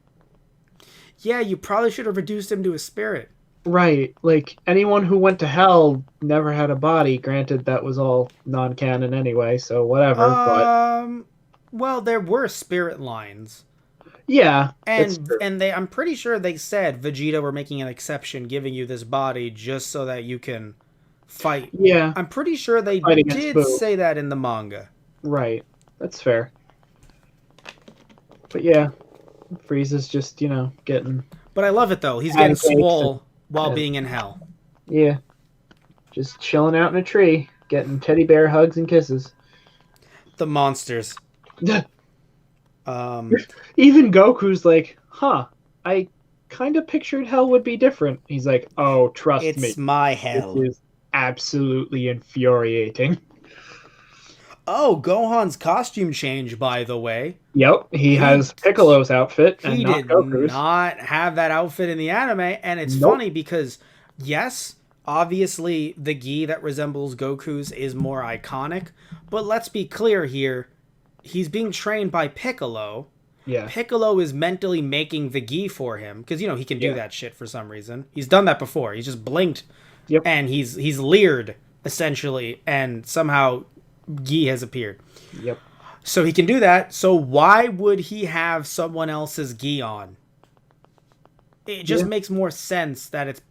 Yeah, you probably should have reduced him to a spirit. Right. Like anyone who went to hell never had a body. Granted, that was all non-canon anyway, so whatever. Well, there were spirit lines. Yeah, and I'm pretty sure they said Vegeta were making an exception, giving you this body just so that you can fight. Yeah, I'm pretty sure they did say that in the manga. Right, that's fair. But yeah, Frieza's just getting. But I love it though. He's getting swole while being in hell. Yeah, just chilling out in a tree, getting teddy bear hugs and kisses. The monsters. Even Goku's like, huh, I kind of pictured hell would be different. He's like, oh, trust me. It's my hell. This is absolutely infuriating. Oh, Gohan's costume change, by the way. Yep, he has Piccolo's outfit and not Goku's. He did not have that outfit in the anime, and it's funny because, yes, obviously the gi that resembles Goku's is more iconic, but let's be clear here. He's being trained by Piccolo. Yeah. Piccolo is mentally making the gi for him because he can do that shit for some reason. He's done that before. He's just blinked, and he's leered essentially, and somehow gi has appeared. Yep. So he can do that. So why would he have someone else's gi on? It just makes more sense that it's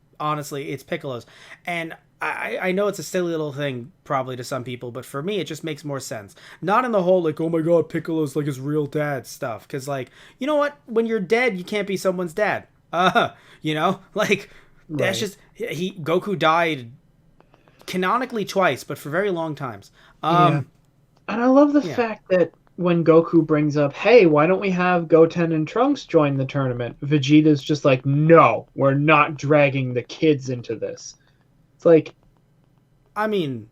Piccolo's, and I know it's a silly little thing probably to some people, but for me it just makes more sense. Not in the whole like, oh my god, Piccolo's like his real dad stuff, because like, you know what, when you're dead you can't be someone's dad. Like that's just Goku died canonically twice, but for very long times. And I love the fact that when Goku brings up, hey, why don't we have Goten and Trunks join the tournament? Vegeta's just like, no, we're not dragging the kids into this. It's like, I'm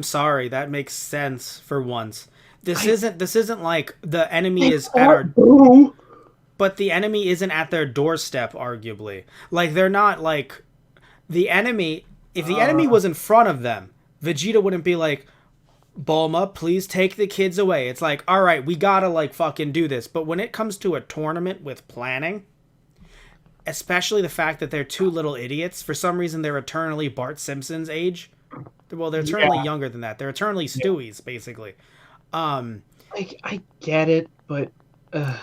sorry, that makes sense for once. This isn't like the enemy is at our. but the enemy isn't at their doorstep, arguably. Like, they're not, like, the enemy, if the enemy was in front of them, Vegeta wouldn't be like, Bulma, please take the kids away. It's like, all right, we gotta, like, fucking do this. But when it comes to a tournament with planning, especially the fact that they're two little idiots, for some reason they're eternally Bart Simpson's age. Well, they're eternally younger than that. They're eternally Stewies, basically. I get it, but...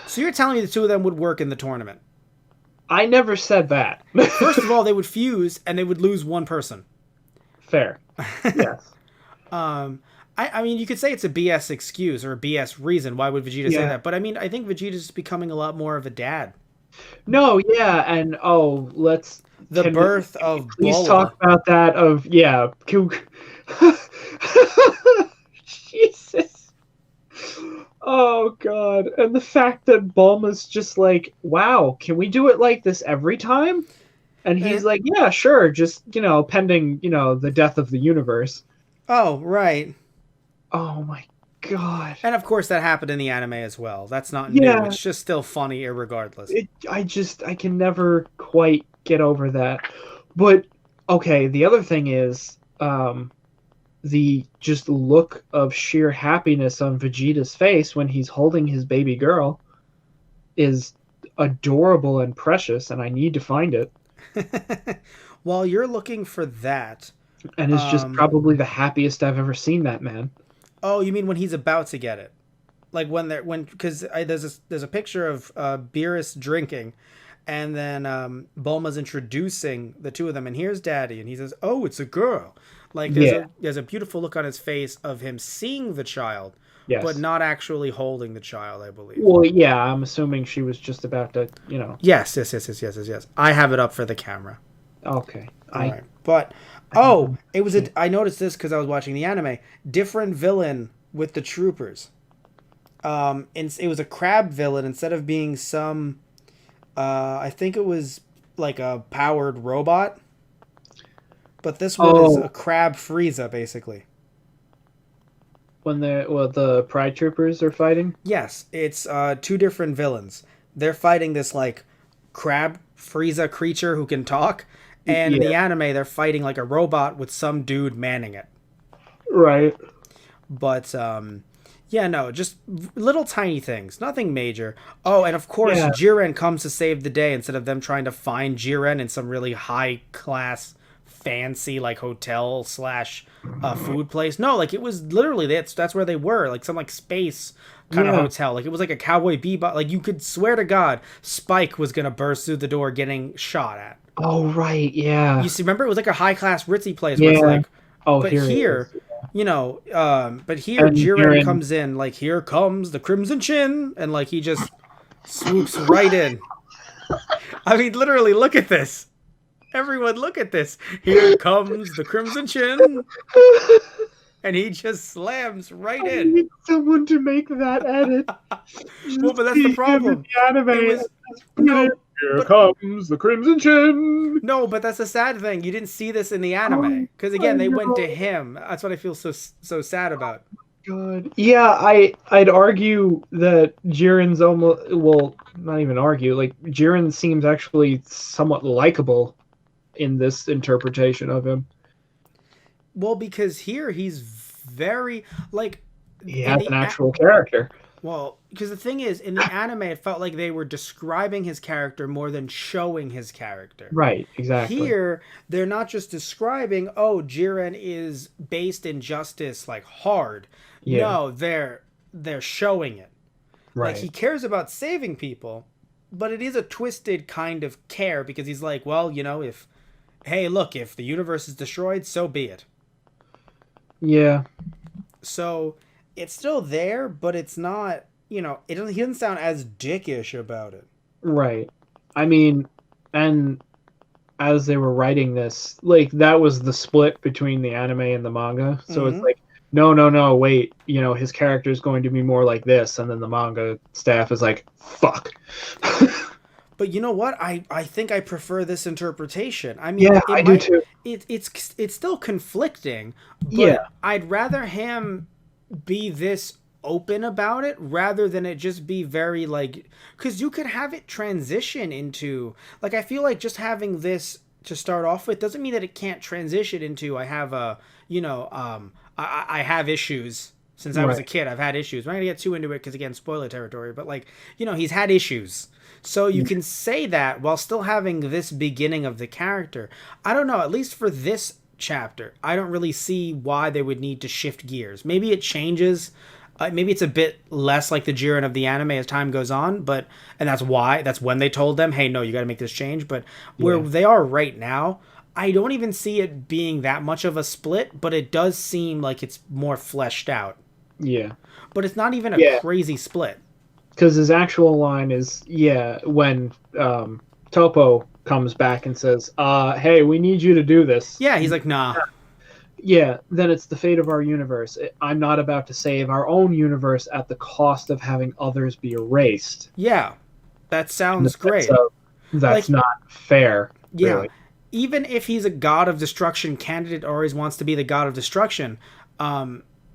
So you're telling me the two of them would work in the tournament? I never said that. First of all, they would fuse, and they would lose one person. Fair. Yes. I mean, you could say it's a BS excuse or a BS reason. Why would Vegeta say that? But I mean, I think Vegeta's becoming a lot more of a dad. No, yeah, and let's... The birth of please Bulma. talk about that of, yeah. Jesus. Oh, God. And the fact that Bulma's just like, wow, can we do it like this every time? And he's like, yeah, sure, just, pending, the death of the universe. Oh, right. Oh, my God. And, of course, that happened in the anime as well. That's not new. It's just still funny irregardless. I can never quite get over that. But, okay, the other thing is, the just look of sheer happiness on Vegeta's face when he's holding his baby girl is adorable and precious, and I need to find it. While you're looking for that... And it's just probably the happiest I've ever seen that man. Oh, you mean when he's about to get it? Like because there's a picture of Beerus drinking, and then Bulma's introducing the two of them, and here's Daddy, and he says, "Oh, it's a girl." Like there's a beautiful look on his face of him seeing the child, but not actually holding the child, I believe. Well, yeah, I'm assuming she was just about to, Yes. I have it up for the camera. Okay. All right. But it was I noticed this because I was watching the anime. Different villain with the troopers. It was a crab villain instead of being some. I think it was like a powered robot. But this one is a crab Frieza, basically. When the Pride Troopers are fighting? Yes, it's two different villains. They're fighting this like crab Frieza creature who can talk. And in the anime, they're fighting like a robot with some dude manning it. Right. But, just little tiny things. Nothing major. Oh, and of course, Jiren comes to save the day instead of them trying to find Jiren in some really high-class, fancy, like, hotel / food place. No, like, it was literally, that's where they were. Like, some, like, space kind of hotel. Like, it was like a Cowboy Bebop. Like, you could swear to God, Spike was going to burst through the door getting shot at. Oh, right, yeah. You see, remember it was like a high-class ritzy place where it's like, but here Jiren comes in, like, here comes the Crimson Chin, and, like, he just swoops right in. I mean, literally, look at this. Everyone, look at this. Here comes the Crimson Chin, and he just slams right in. I need someone to make that edit. Well, but that's the problem. Here comes the Crimson Chin. No, but that's the sad thing. You didn't see this in the anime. Because, again, they went to him. That's what I feel so sad about. God. Yeah, I'd argue that Jiren's almost... Well, not even argue. Like, Jiren seems actually somewhat likable in this interpretation of him. Well, because here he's very... like... He has an actual character. Well, because the thing is, in the anime, it felt like they were describing his character more than showing his character. Right, exactly. Here, they're not just describing, Jiren is based in justice, like, hard. Yeah. No, they're showing it. Right. Like, he cares about saving people, but it is a twisted kind of care, because he's like, well, if the universe is destroyed, so be it. Yeah. So... it's still there, but it's not, he doesn't sound as dickish about it. Right. I mean, and as they were writing this, like, that was the split between the anime and the manga. So it's like, no, wait, his character is going to be more like this. And then the manga staff is like, fuck. But you know what? I think I prefer this interpretation. I mean, I do too. It's still conflicting, but I'd rather him be this open about it rather than it just be very like, because you could have it transition into, like, I feel like just having this to start off with doesn't mean that it can't transition into, I have a, I have issues since I was a Right. kid. I've had issues. We're not gonna get too into it because, again, spoiler territory, but like, he's had issues. So you can say that while still having this beginning of the character. I don't know, at least for this chapter, I don't really see why they would need to shift gears. Maybe it changes. Maybe it's a bit less like the Jiren of the anime as time goes on, but and that's when they told them, hey, no, you got to make this change. But where Yeah. they are right now, I don't even see it being that much of a split, but it does seem like it's more fleshed out. Yeah. But it's not even a Yeah. crazy split. Because his actual line is, yeah, when Topo comes back and says, hey, we need you to do this. Yeah, he's like, nah. Yeah, then it's the fate of our universe. I'm not about to save our own universe at the cost of having others be erased. Yeah, that sounds great. So that's Like, not fair, yeah. really. Even if he's a god of destruction candidate, always wants to be the god of destruction,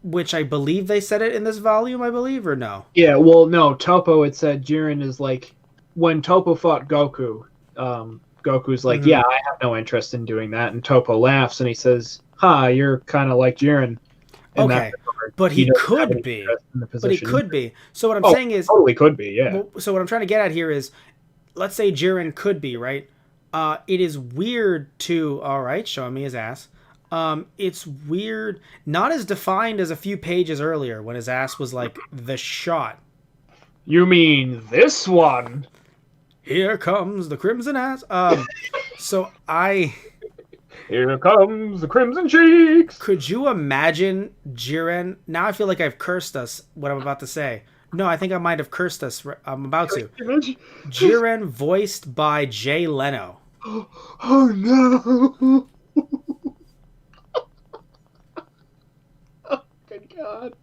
which I believe they said it in this volume, I believe, or no? Yeah, well, no, Topo had said Jiren is like, when Topo fought Goku, Goku's like, yeah, I have no interest in doing that. And Topo laughs and he says, you're kind of like Jiren. In Okay, that regard. but he doesn't have could any be. interest in the But he position. could be. So what I'm saying is, totally could be, yeah. so what I'm trying to get at here is, let's say Jiren could be, right? It is weird to, all right, showing me his ass. It's weird, not as defined as a few pages earlier when his ass was like the shot. You mean this one? Here comes the crimson ass. So Here comes the crimson cheeks. could you imagine Jiren? Now I feel like I've cursed us. What I'm about to say. No, I think I might have cursed us. I'm about to. Jiren voiced by Jay Leno. Oh no! Oh, good God!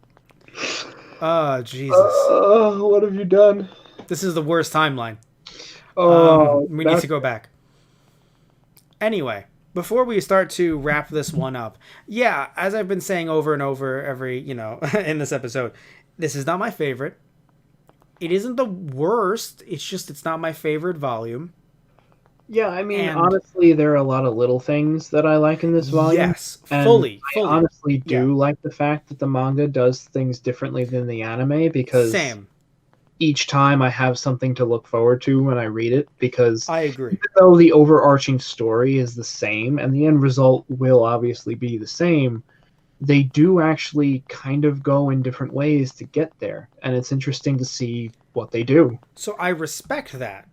Jesus. Oh, what have you done? This is the worst timeline. Oh, We need to go back. Anyway, before we start to wrap this one up, yeah, as I've been saying over and over every, in this episode, this is not my favorite. It isn't the worst. It's just it's not my favorite volume. Yeah, I mean, And- honestly, there are a lot of little things that I like in this volume. Yes, And fully. I honestly do like the fact that the manga does things differently than the anime because Same. each time I have something to look forward to when I read it because I agree. even though the overarching story is the same and the end result will obviously be the same, they do actually kind of go in different ways to get there. And it's interesting to see what they do. So I respect that.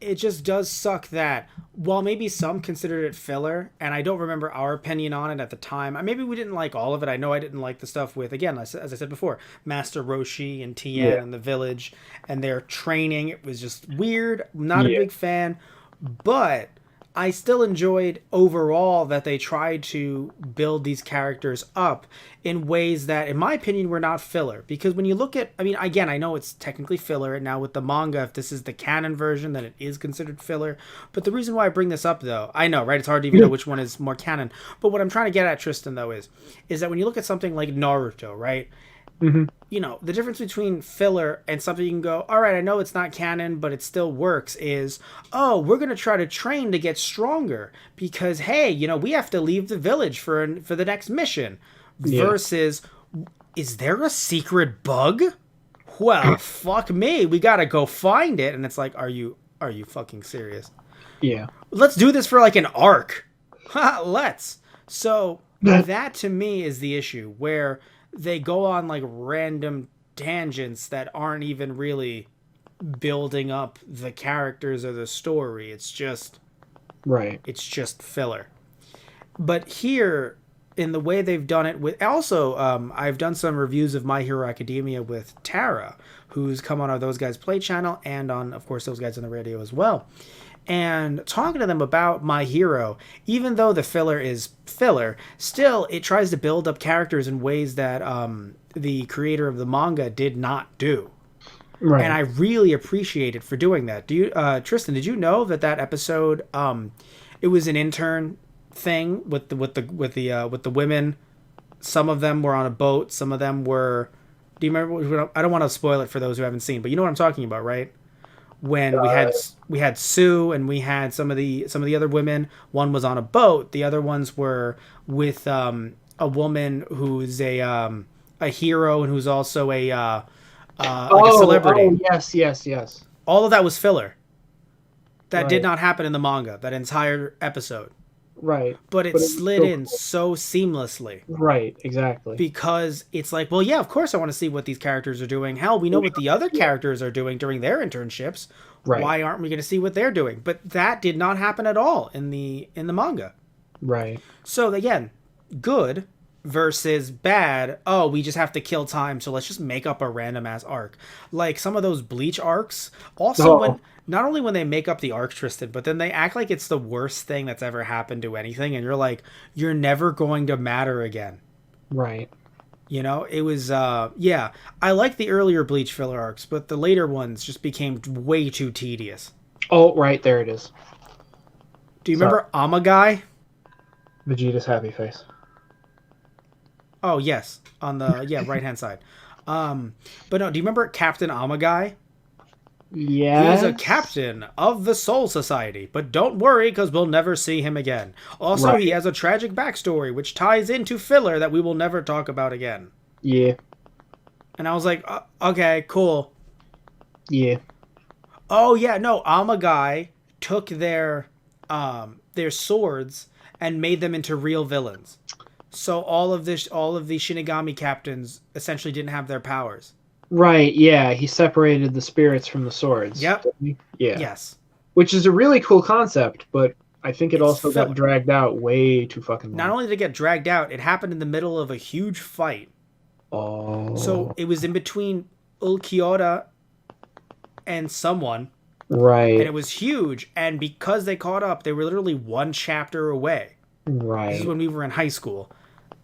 It just does suck that while maybe some considered it filler, and I don't remember our opinion on it at the time. Maybe we didn't like all of it. I know I didn't like the stuff with, again, as I said before, Master Roshi and Tien and the village and their training. It was just weird. Not a big fan, but I still enjoyed overall that they tried to build these characters up in ways that, in my opinion, were not filler. Because when you look at, I mean, again, I know it's technically filler, and now with the manga, if this is the canon version, then it is considered filler. But the reason why I bring this up, though, I know, right? It's hard to even know which one is more canon. But what I'm trying to get at, Tristan, though, is that when you look at something like Naruto, right? The difference between filler and something you can go, all right, I know it's not canon, but it still works, is, oh, we're going to try to train to get stronger because, hey, we have to leave the village for the next mission. Versus, is there a secret bug? Well, fuck me. We got to go find it. And it's like, are you fucking serious? Yeah. Let's do this for like an arc. Let's. So that to me is the issue where they go on like random tangents that aren't even really building up the characters or the story. It's just filler. But here, in the way they've done it with, also I've done some reviews of My Hero Academia with Tara, who's come on our Those Guys Play channel and on, of course, Those Guys on the Radio as well. And talking to them about My Hero, even though the filler is filler, still it tries to build up characters in ways that the creator of the manga did not do. Right. And I really appreciate it for doing that. Do you, Tristan? Did you know that episode? It was an intern thing with the women. Some of them were on a boat. Some of them were Do you remember? I don't want to spoil it for those who haven't seen, but you know what I'm talking about, right? When we had Sue and we had some of the other women. One was on a boat. The other ones were with a woman who's a hero and who's also like a celebrity. Oh, yes. All of that was filler. That did Right. not happen in the manga. That entire episode, Right. but it But it was slid so in cool. so seamlessly. Right, exactly. Because it's like, well, yeah, of course I want to see what these characters are doing. Hell, we know what the other characters are doing during their internships. Right. Why aren't we going to see what they're doing? But that did not happen at all in the manga. Right. So again, good versus bad. Oh, we just have to kill time, so let's just make up a random ass arc. Like some of those Bleach arcs. Also, when not only when they make up the arc, Tristan, but then they act like it's the worst thing that's ever happened to anything, and you're like, you're never going to matter again. Right. You know, it was yeah. I like the earlier Bleach filler arcs, but the later ones just became way too tedious. Oh, right, there it is. Do you remember Amagai? Vegeta's happy face. Oh yes, on the right hand side. But no, do you remember Captain Amagai? He Yes. is a captain of the Soul Society, but don't worry because we'll never see him again. Also, Right. he has a tragic backstory which ties into filler that we will never talk about again. Yeah. And I was like, okay, cool. Yeah. Oh yeah, no, Amagai took their swords and made them into real villains. So all of the Shinigami captains essentially didn't have their powers. Right, yeah. He separated the spirits from the swords. Yep. didn't he? Yeah. Yes. Which is a really cool concept, but I think it It's also filler. got dragged out way too fucking long. Not only did it get dragged out, it happened in the middle of a huge fight. Oh. So it was in between Ulquiorra and someone, Right. and it was huge. And because they caught up, they were literally one chapter away. This is Right. when we were in high school,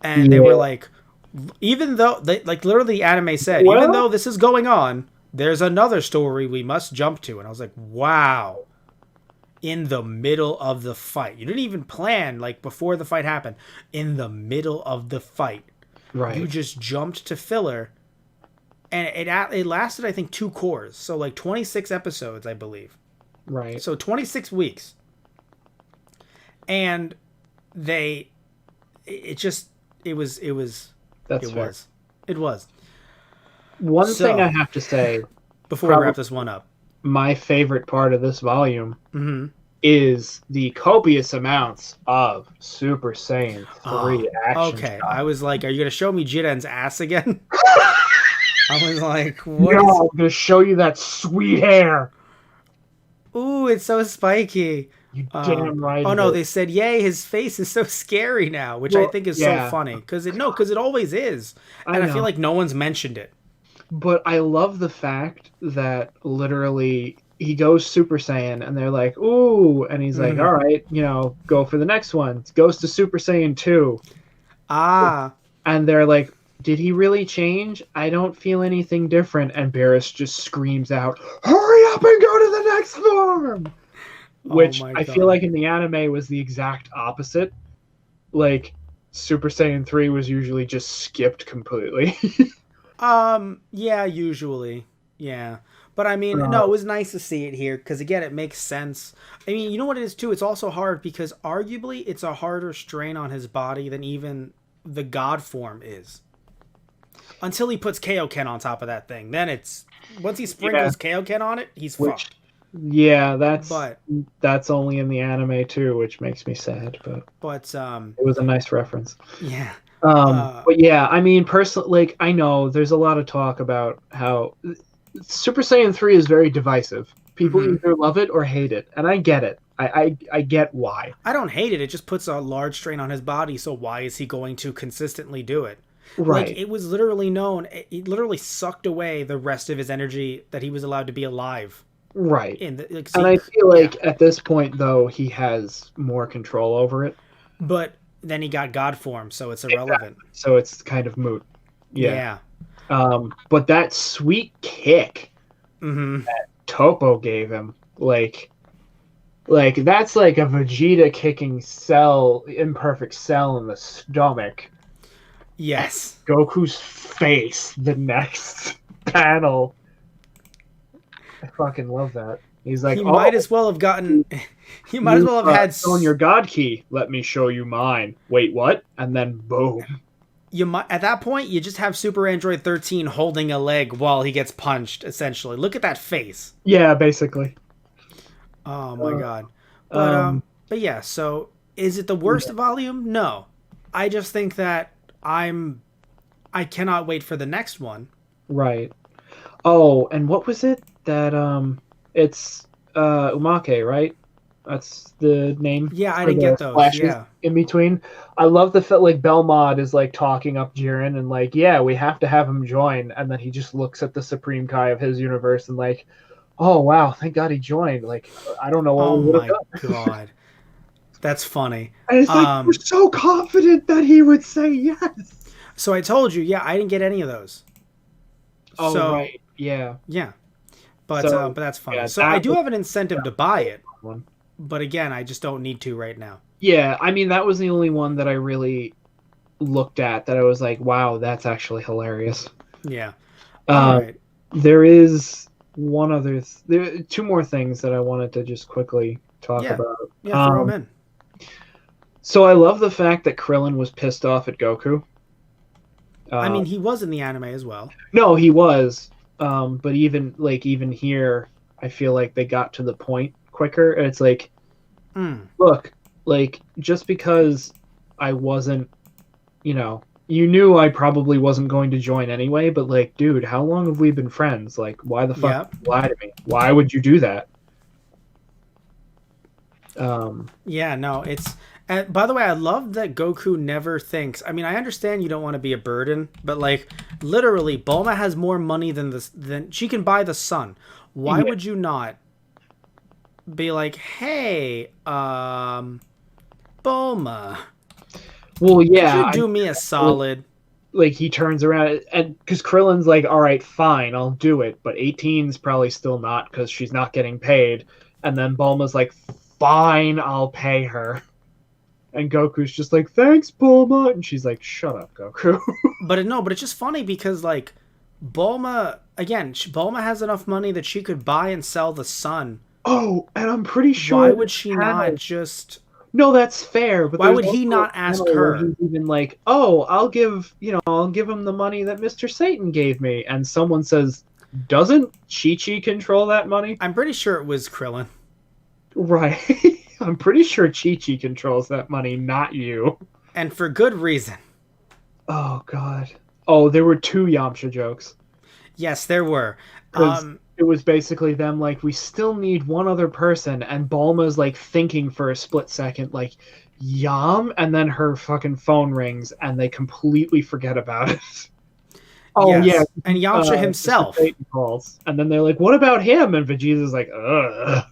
and they were like, even though they like literally the anime said, even Well- though this is going on, there's another story we must jump to. And I was like, wow. In the middle of the fight, you didn't even plan like before the fight happened. In the middle of the fight, Right. you just jumped to filler, and it lasted I think 2 cores, so like 26 episodes I believe. Right. So 26 weeks, and it was That's it fair. was One So- thing I have to say, before we wrap this one up. my favorite part of this volume Mm-hmm. is the copious amounts of Super Saiyan 3 action Okay, shots. I was like, are you gonna show me Jiren's ass again? I was like, what? No, I'm gonna show you that sweet hair. Ooh, it's so spiky. You damn right. Oh it no, is. they said, "Yay, his face is so scary now," which I Well, think is yeah. so funny because it always is, I and I know. feel like no one's mentioned it. But I love the fact that literally he goes Super Saiyan and they're like, ooh, and he's like, Mhm. all right, go for the next one. Goes to Super Saiyan 2. Ah, And they're like, did he really change? I don't feel anything different. And Barris just screams out, hurry up and go to the next form! Which my I God. feel like in the anime was the exact opposite. Like, Super Saiyan 3 was usually just skipped completely. yeah, usually, yeah, but I mean, no, it was nice to see it here because again, it makes sense. I mean, you know what it is too? It's also hard because arguably it's a harder strain on his body than even the God form is. Until he puts Kaioken on top of that thing, then it's once he sprinkles Kaioken on it, he's fucked. Yeah, But that's only in the anime too, which makes me sad. But it was a nice reference. yeah. But yeah, I mean, personally, like I know there's a lot of talk about how Super Saiyan 3 is very divisive. People Mhm. either love it or hate it, and I get it. I get why. I don't hate it. It just puts a large strain on his body. So why is he going to consistently do it? Right. Like it was literally known. It literally sucked away the rest of his energy that he was allowed to be alive. Right. In the, like, And see, I feel like at this point, though, he has more control over it, but then he got God form, so it's irrelevant. so it's kind of moot. Yeah. But that sweet kick Mm-hmm. Topo gave him, like that's like a Vegeta kicking Cell, imperfect Cell in the stomach. Yes. Goku's face the next panel. I fucking love that. He's like, He oh, might as well have gotten. He might as you've well have had. shown your god key. Let me show you mine. Wait, what? And then boom. You might at that point you just have Super Android 13 holding a leg while he gets punched. Essentially, look at that face. Yeah, basically. Oh my god. But Um, but yeah. So is it the worst volume? No. I just think that I cannot wait for the next one. right. Oh, and what was it that it's Umake, right? That's the name Yeah, I for didn't the get those. splashes Yeah. in between. I love the fact like Belmont is like talking up Jiren and like, yeah, we have to have him join, and then he just looks at the Supreme Kai of his universe and like, oh wow, thank God he joined. Like, I don't know what Oh we would have my done. god. That's funny. And it's like we're Um so confident that he would say yes. so I told you, yeah, I didn't get any of those. Oh So, right, yeah. yeah. So But that's funny. yeah, So I that do was have an incentive to buy it, one. but again, I just don't need to right now. Yeah, I mean that was the only one that I really looked at that I was like, wow, that's actually hilarious. Yeah. All right. There is one other, there are two more things that I wanted to just quickly talk Yeah. about. Yeah, throw them in. So I love the fact that Krillin was pissed off at Goku. I Uh, mean, he was in the anime as well. no, he was, but even here, I feel like they got to the point quicker. It's like, Mm. look, like just because I wasn't, you knew I probably wasn't going to join anyway, but like, dude, how long have we been friends? Like, why the fuck Yep. did you lie to me? Why would you do that? Yeah, no, it's. And by the way, I love that Goku never thinks. I mean, I understand you don't want to be a burden, but like, literally, Bulma has more money than she can buy the sun. Why Yeah. would you not be like, hey, Bulma, Well, could yeah, you do me a solid? like he turns around and because Krillin's like, all right, fine, I'll do it, but 18's probably still not because she's not getting paid. And then Bulma's like, fine, I'll pay her. And Goku's just like, thanks, Bulma. And she's like, shut up, Goku. But no, but it's just funny because like, Bulma again, Bulma has enough money that she could buy and sell the sun. Oh, and I'm pretty sure. Why would she not just? No, that's fair. But Why there's would he also not a ask panel where her? he's even like, oh, I'll give him the money that Mr. Satan gave me. And someone says, doesn't Chi-Chi control that money? I'm pretty sure it was Krillin. Right. I'm pretty sure Chi-Chi controls that money, not you. And for good reason. Oh, God. Oh, there were two Yamcha jokes. Yes, there were. Because it was basically them like, we still need one other person. And Bulma's like thinking for a split second, like, Yam? And then her fucking phone rings and they completely forget about it. Oh, yes. yeah. And Yamcha himself. Mr. Satan calls. And then they're like, what about him? And Vegeta's like, ugh.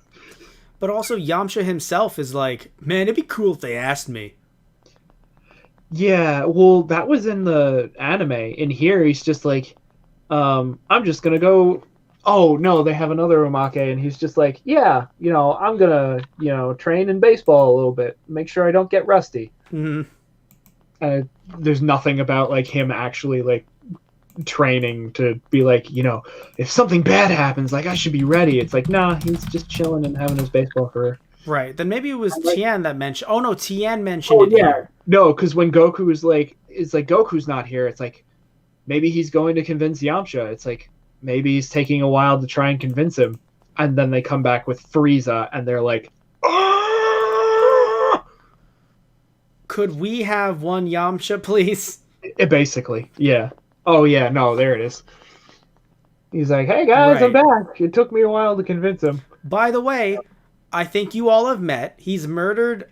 But also Yamcha himself is like, man, it'd be cool if they asked me. Yeah, well, that was in the anime. In here, he's just like, I'm just gonna go. Oh no, they have another Umake, and he's just like, yeah, I'm gonna, train in baseball a little bit, make sure I don't get rusty. Mm-hmm. There's nothing about like him actually like training to be like, if something bad happens, like I should be ready. It's like, nah, he's just chilling and having his baseball career. Right. Then maybe it was Tien that mentioned. Oh no, Tien mentioned it yeah. here. No, because when Goku is like, it's like Goku's not here. It's like maybe he's going to convince Yamcha. It's like maybe he's taking a while to try and convince him, and then they come back with Frieza, and they're like, "Ah!" Could we have one Yamcha, please? Basically, yeah. Oh yeah, no, there it is. He's like, hey guys, I'm back. It took me a while to convince him. By the way, I think you all have met. He's murdered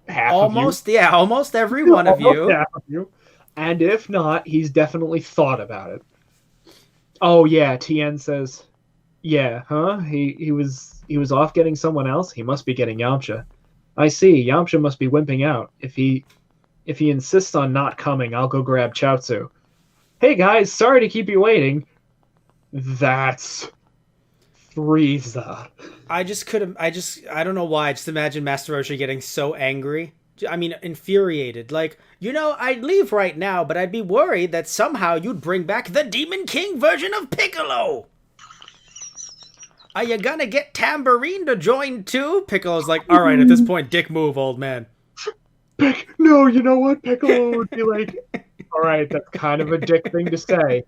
almost every one of you. Half of you. And if not, he's definitely thought about it. Oh yeah, Tien says, yeah, huh? He was off getting someone else. He must be getting Yamcha. I see. Yamcha must be wimping out. If he insists on not coming, I'll go grab Chaozu. Hey guys, sorry to keep you waiting. That's Frieza. I don't know why. I just imagine Master Roshi getting so angry I mean, infuriated. Like, I'd leave right now, but I'd be worried that somehow you'd bring back the Demon King version of Piccolo. Are you gonna get Tambourine to join too? Piccolo's like, all right, at this point, dick move, old man. No, you know what? Piccolo would be like, all right, that's kind of a dick thing to say,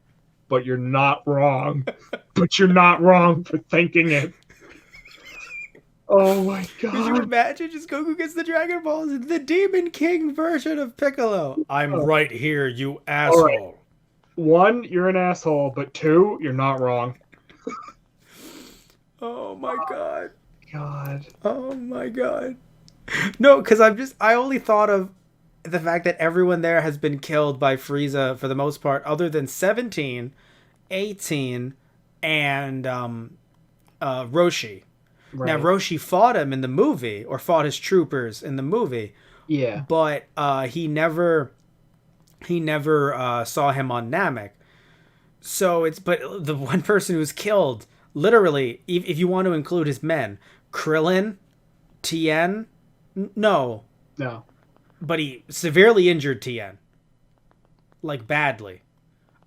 but you're not wrong. But you're not wrong for thinking it. Oh my god. Could you imagine just Goku gets the Dragon Balls, the Demon King version of Piccolo? I'm right here, you asshole. Right. 1, you're an asshole, but 2, you're not wrong. Oh my god. God. Oh my god. No, because I only thought of the fact that everyone there has been killed by Frieza for the most part, other than 17, 18, and Roshi. Right. Now, Roshi fought him in the movie, or fought his troopers in the movie. Yeah. But he never saw him on Namek. So but the one person who was killed, literally, if you want to include his men, Krillin, Tien, no. But he severely injured Tien. Like, badly.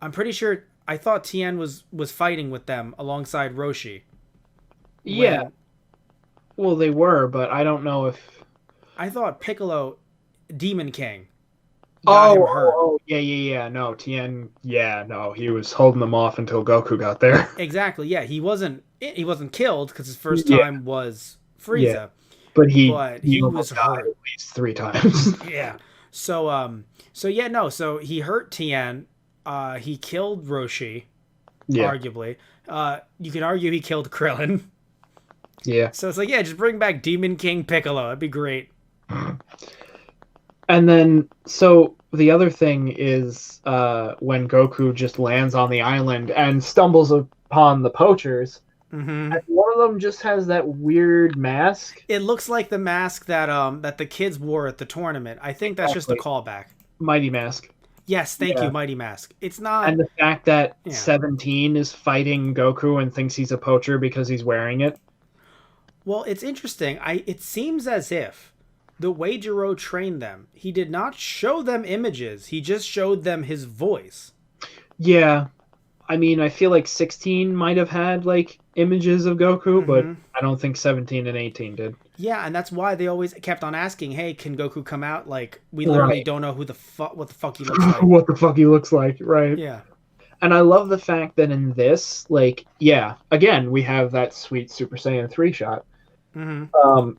I'm pretty sure, I thought Tien was fighting with them alongside Roshi. Yeah. Well, they were, but I don't know if... I thought Piccolo, Demon King, got him hurt. Yeah. No, Tien, he was holding them off until Goku got there. Exactly, yeah. He wasn't killed because his first time was Frieza. Yeah. But he was hurt at least 3 times. Yeah. So he hurt Tien. He killed Roshi. Yeah. Arguably. You can argue he killed Krillin. Yeah. So it's like, just bring back Demon King Piccolo. That'd be great. And then, so the other thing is when Goku just lands on the island and stumbles upon the poachers. Mm-hmm. And one of them just has that weird mask. It looks like the mask that the kids wore at the tournament. I think that's just a callback. Mighty Mask. Yes, thank you, Mighty Mask. It's not... And the fact that 17 is fighting Goku and thinks he's a poacher because he's wearing it. Well, it's interesting. It seems as if the way Jiro trained them, he did not show them images. He just showed them his voice. Yeah. I mean, I feel like 16 might have had, like, images of Goku, but I don't think 17 and 18 did. Yeah, and that's why they always kept on asking, hey, can Goku come out? Like, we literally don't know what the fuck he looks like. What the fuck he looks like, right? Yeah. And I love the fact that in this, like, again, we have that sweet Super Saiyan 3 shot.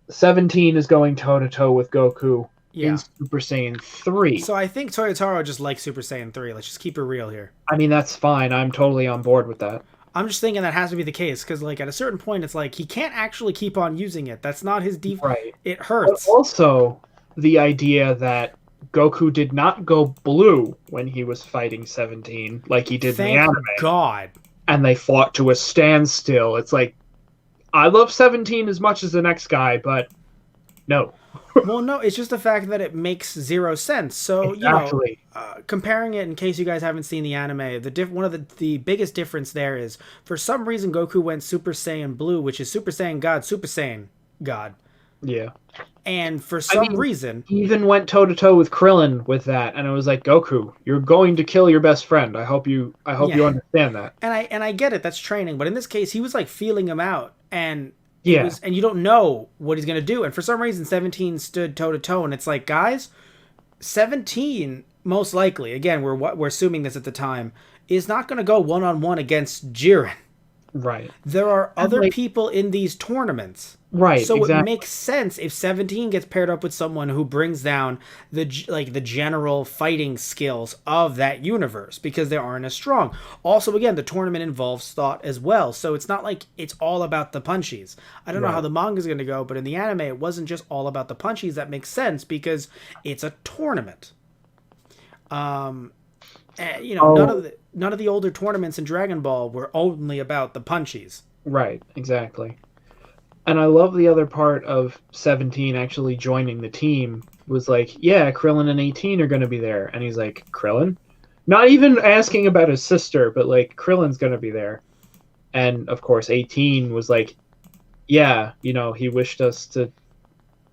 17 is going toe-to-toe with Goku in Super Saiyan 3. So I think Toyotaro just likes Super Saiyan 3. Let's just keep it real here. I mean, that's fine. I'm totally on board with that. I'm just thinking that has to be the case, because, like, at a certain point, it's like, he can't actually keep on using it. That's not his default. Right. It hurts. But also, the idea that Goku did not go blue when he was fighting 17, like he did in the anime. Thank God. And they fought to a standstill. It's like, I love 17 as much as the next guy, but no. Well, no, it's just the fact that it makes zero sense. So, exactly. Comparing it, in case you guys haven't seen the anime, one of the biggest difference there is, for some reason, Goku went Super Saiyan Blue, which is Super Saiyan God, Super Saiyan God. Yeah. And for some reason... He even went toe-to-toe with Krillin with that, and it was like, Goku, you're going to kill your best friend. I hope you understand that. And I get it, that's training, but in this case, he was, like, feeling him out, and... and you don't know what he's going to do. And for some reason, 17 stood toe-to-toe. And it's like, guys, 17, most likely, again, we're assuming this at the time, is not going to go one-on-one against Jiren. Right. There are other people in these tournaments. Right, So it makes sense if 17 gets paired up with someone who brings down the general fighting skills of that universe, because they aren't as strong. Also, again, the tournament involves thought as well, so it's not like it's all about the punchies. I don't know how the manga's going to go, but in the anime, it wasn't just all about the punchies. That makes sense because it's a tournament. None of the older tournaments in Dragon Ball were only about the punchies. Right, exactly. And I love the other part of 17 actually joining the team was like, Krillin and 18 are going to be there. And he's like, Krillin? Not even asking about his sister, but like, Krillin's going to be there. And of course, 18 was like, he wished us to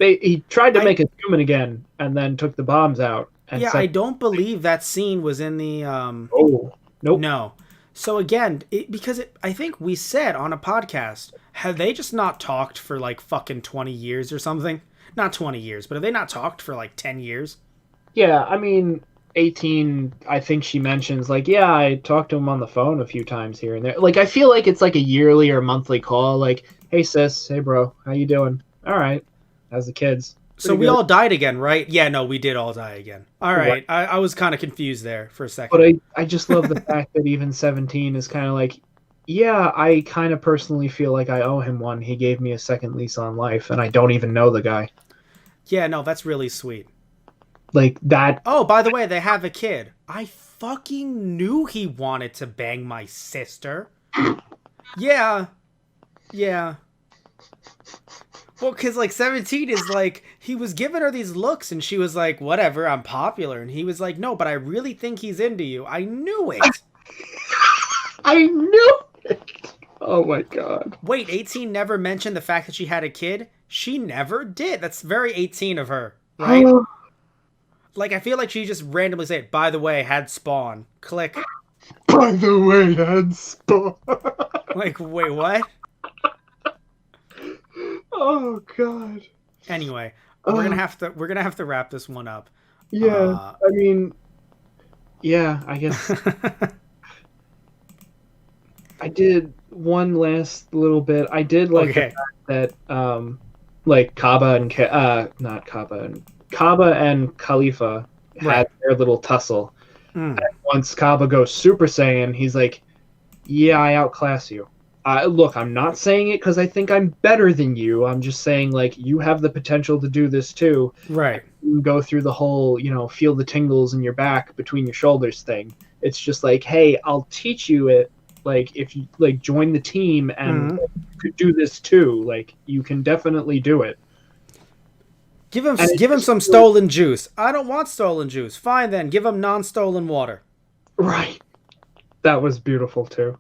he tried to make us human again, and then took the bombs out. And Yeah, said, I don't believe that scene was in the "Oh, nope." no. So again, I think we said on a podcast, have they just not talked for like fucking 20 years or something? Not 20 years, but have they not talked for like 10 years? Yeah, I mean, 18. I think she mentions like, yeah, I talked to him on the phone a few times here and there. Like, I feel like it's like a yearly or monthly call. Like, hey sis, hey bro, how you doing? All right, how's the kids? So Pretty we good. all died again, right? Yeah, no, we did all die again. All Right. right. I was kind of confused there for a But second. I just love the fact that even 17 is kind of like, yeah, I kind of personally feel like I owe him one. He gave me a second lease on life, and I don't even know the guy. Yeah, no, that's really sweet. Like that. Oh, by the way, they have a kid. I fucking knew he wanted to bang my sister. Yeah. Yeah. Well, because, like, 17 is like, he was giving her these looks, and she was like, whatever, I'm popular. And he was like, no, but I really think he's into you. I knew it. I knew it. Oh my god. Wait, 18 never mentioned the fact that she had a kid? She never did. That's very 18 of her, right? Like, I feel like she just randomly said, by the way, had spawn. Click. By the way, had spawn. Like, wait, what? Oh god. Anyway, we're gonna have to wrap this one up. Yeah, I mean, yeah, I guess I did one last little bit. I did like the Okay. fact that like Kaba and Khalifa had Right. their little tussle. Mm. And once Kaba goes Super Saiyan, he's like, "Yeah, I outclass you. Look, I'm not saying it because I think I'm better than you. I'm just saying like you have the potential to do this too. Right. You go through the whole, feel the tingles in your back between your shoulders thing. It's just like, hey, I'll teach you it. Like if you like join the team and like, you could do this too. Like you can definitely do it." Give him some stolen juice. I don't want stolen juice. Fine then, give him non-stolen water. Right. That was beautiful too.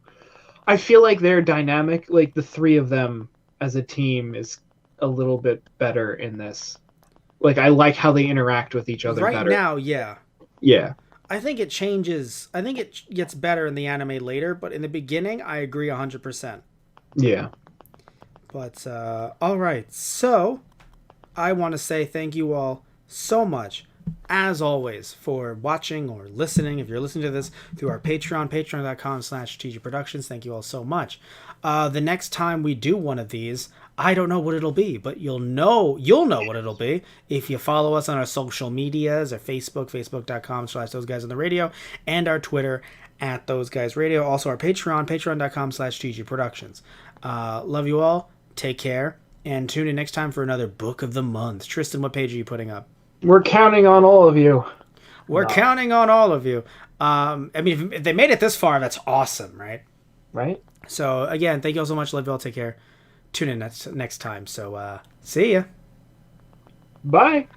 I feel like their dynamic, like the three of them as a team, is a little bit better in this. Like I like how they interact with each other Right better. now, yeah. Yeah. I think it changes. I think it gets better in the anime later, but in the beginning, I agree 100%. Yeah. But all right. So, I want to say thank you all so much, as always, for watching or listening. If you're listening to this through our Patreon, patreon.com/TG Productions, thank you all so much. The next time we do one of these, I don't know what it'll be, but you'll know what it'll be if you follow us on our social medias, our facebook.com/those guys on the radio, and our Twitter @those guys radio. Also our Patreon, patreon.com/TG Productions. Love you all. Take care. And tune in next time for another book of the month. Tristan, what page are you putting up? We're counting on all of you. We're counting on all of you. I mean, if they made it this far, that's awesome, right? Right? So, again, thank you all so much. Love you all. Take care. Tune in next time. So, see ya. Bye.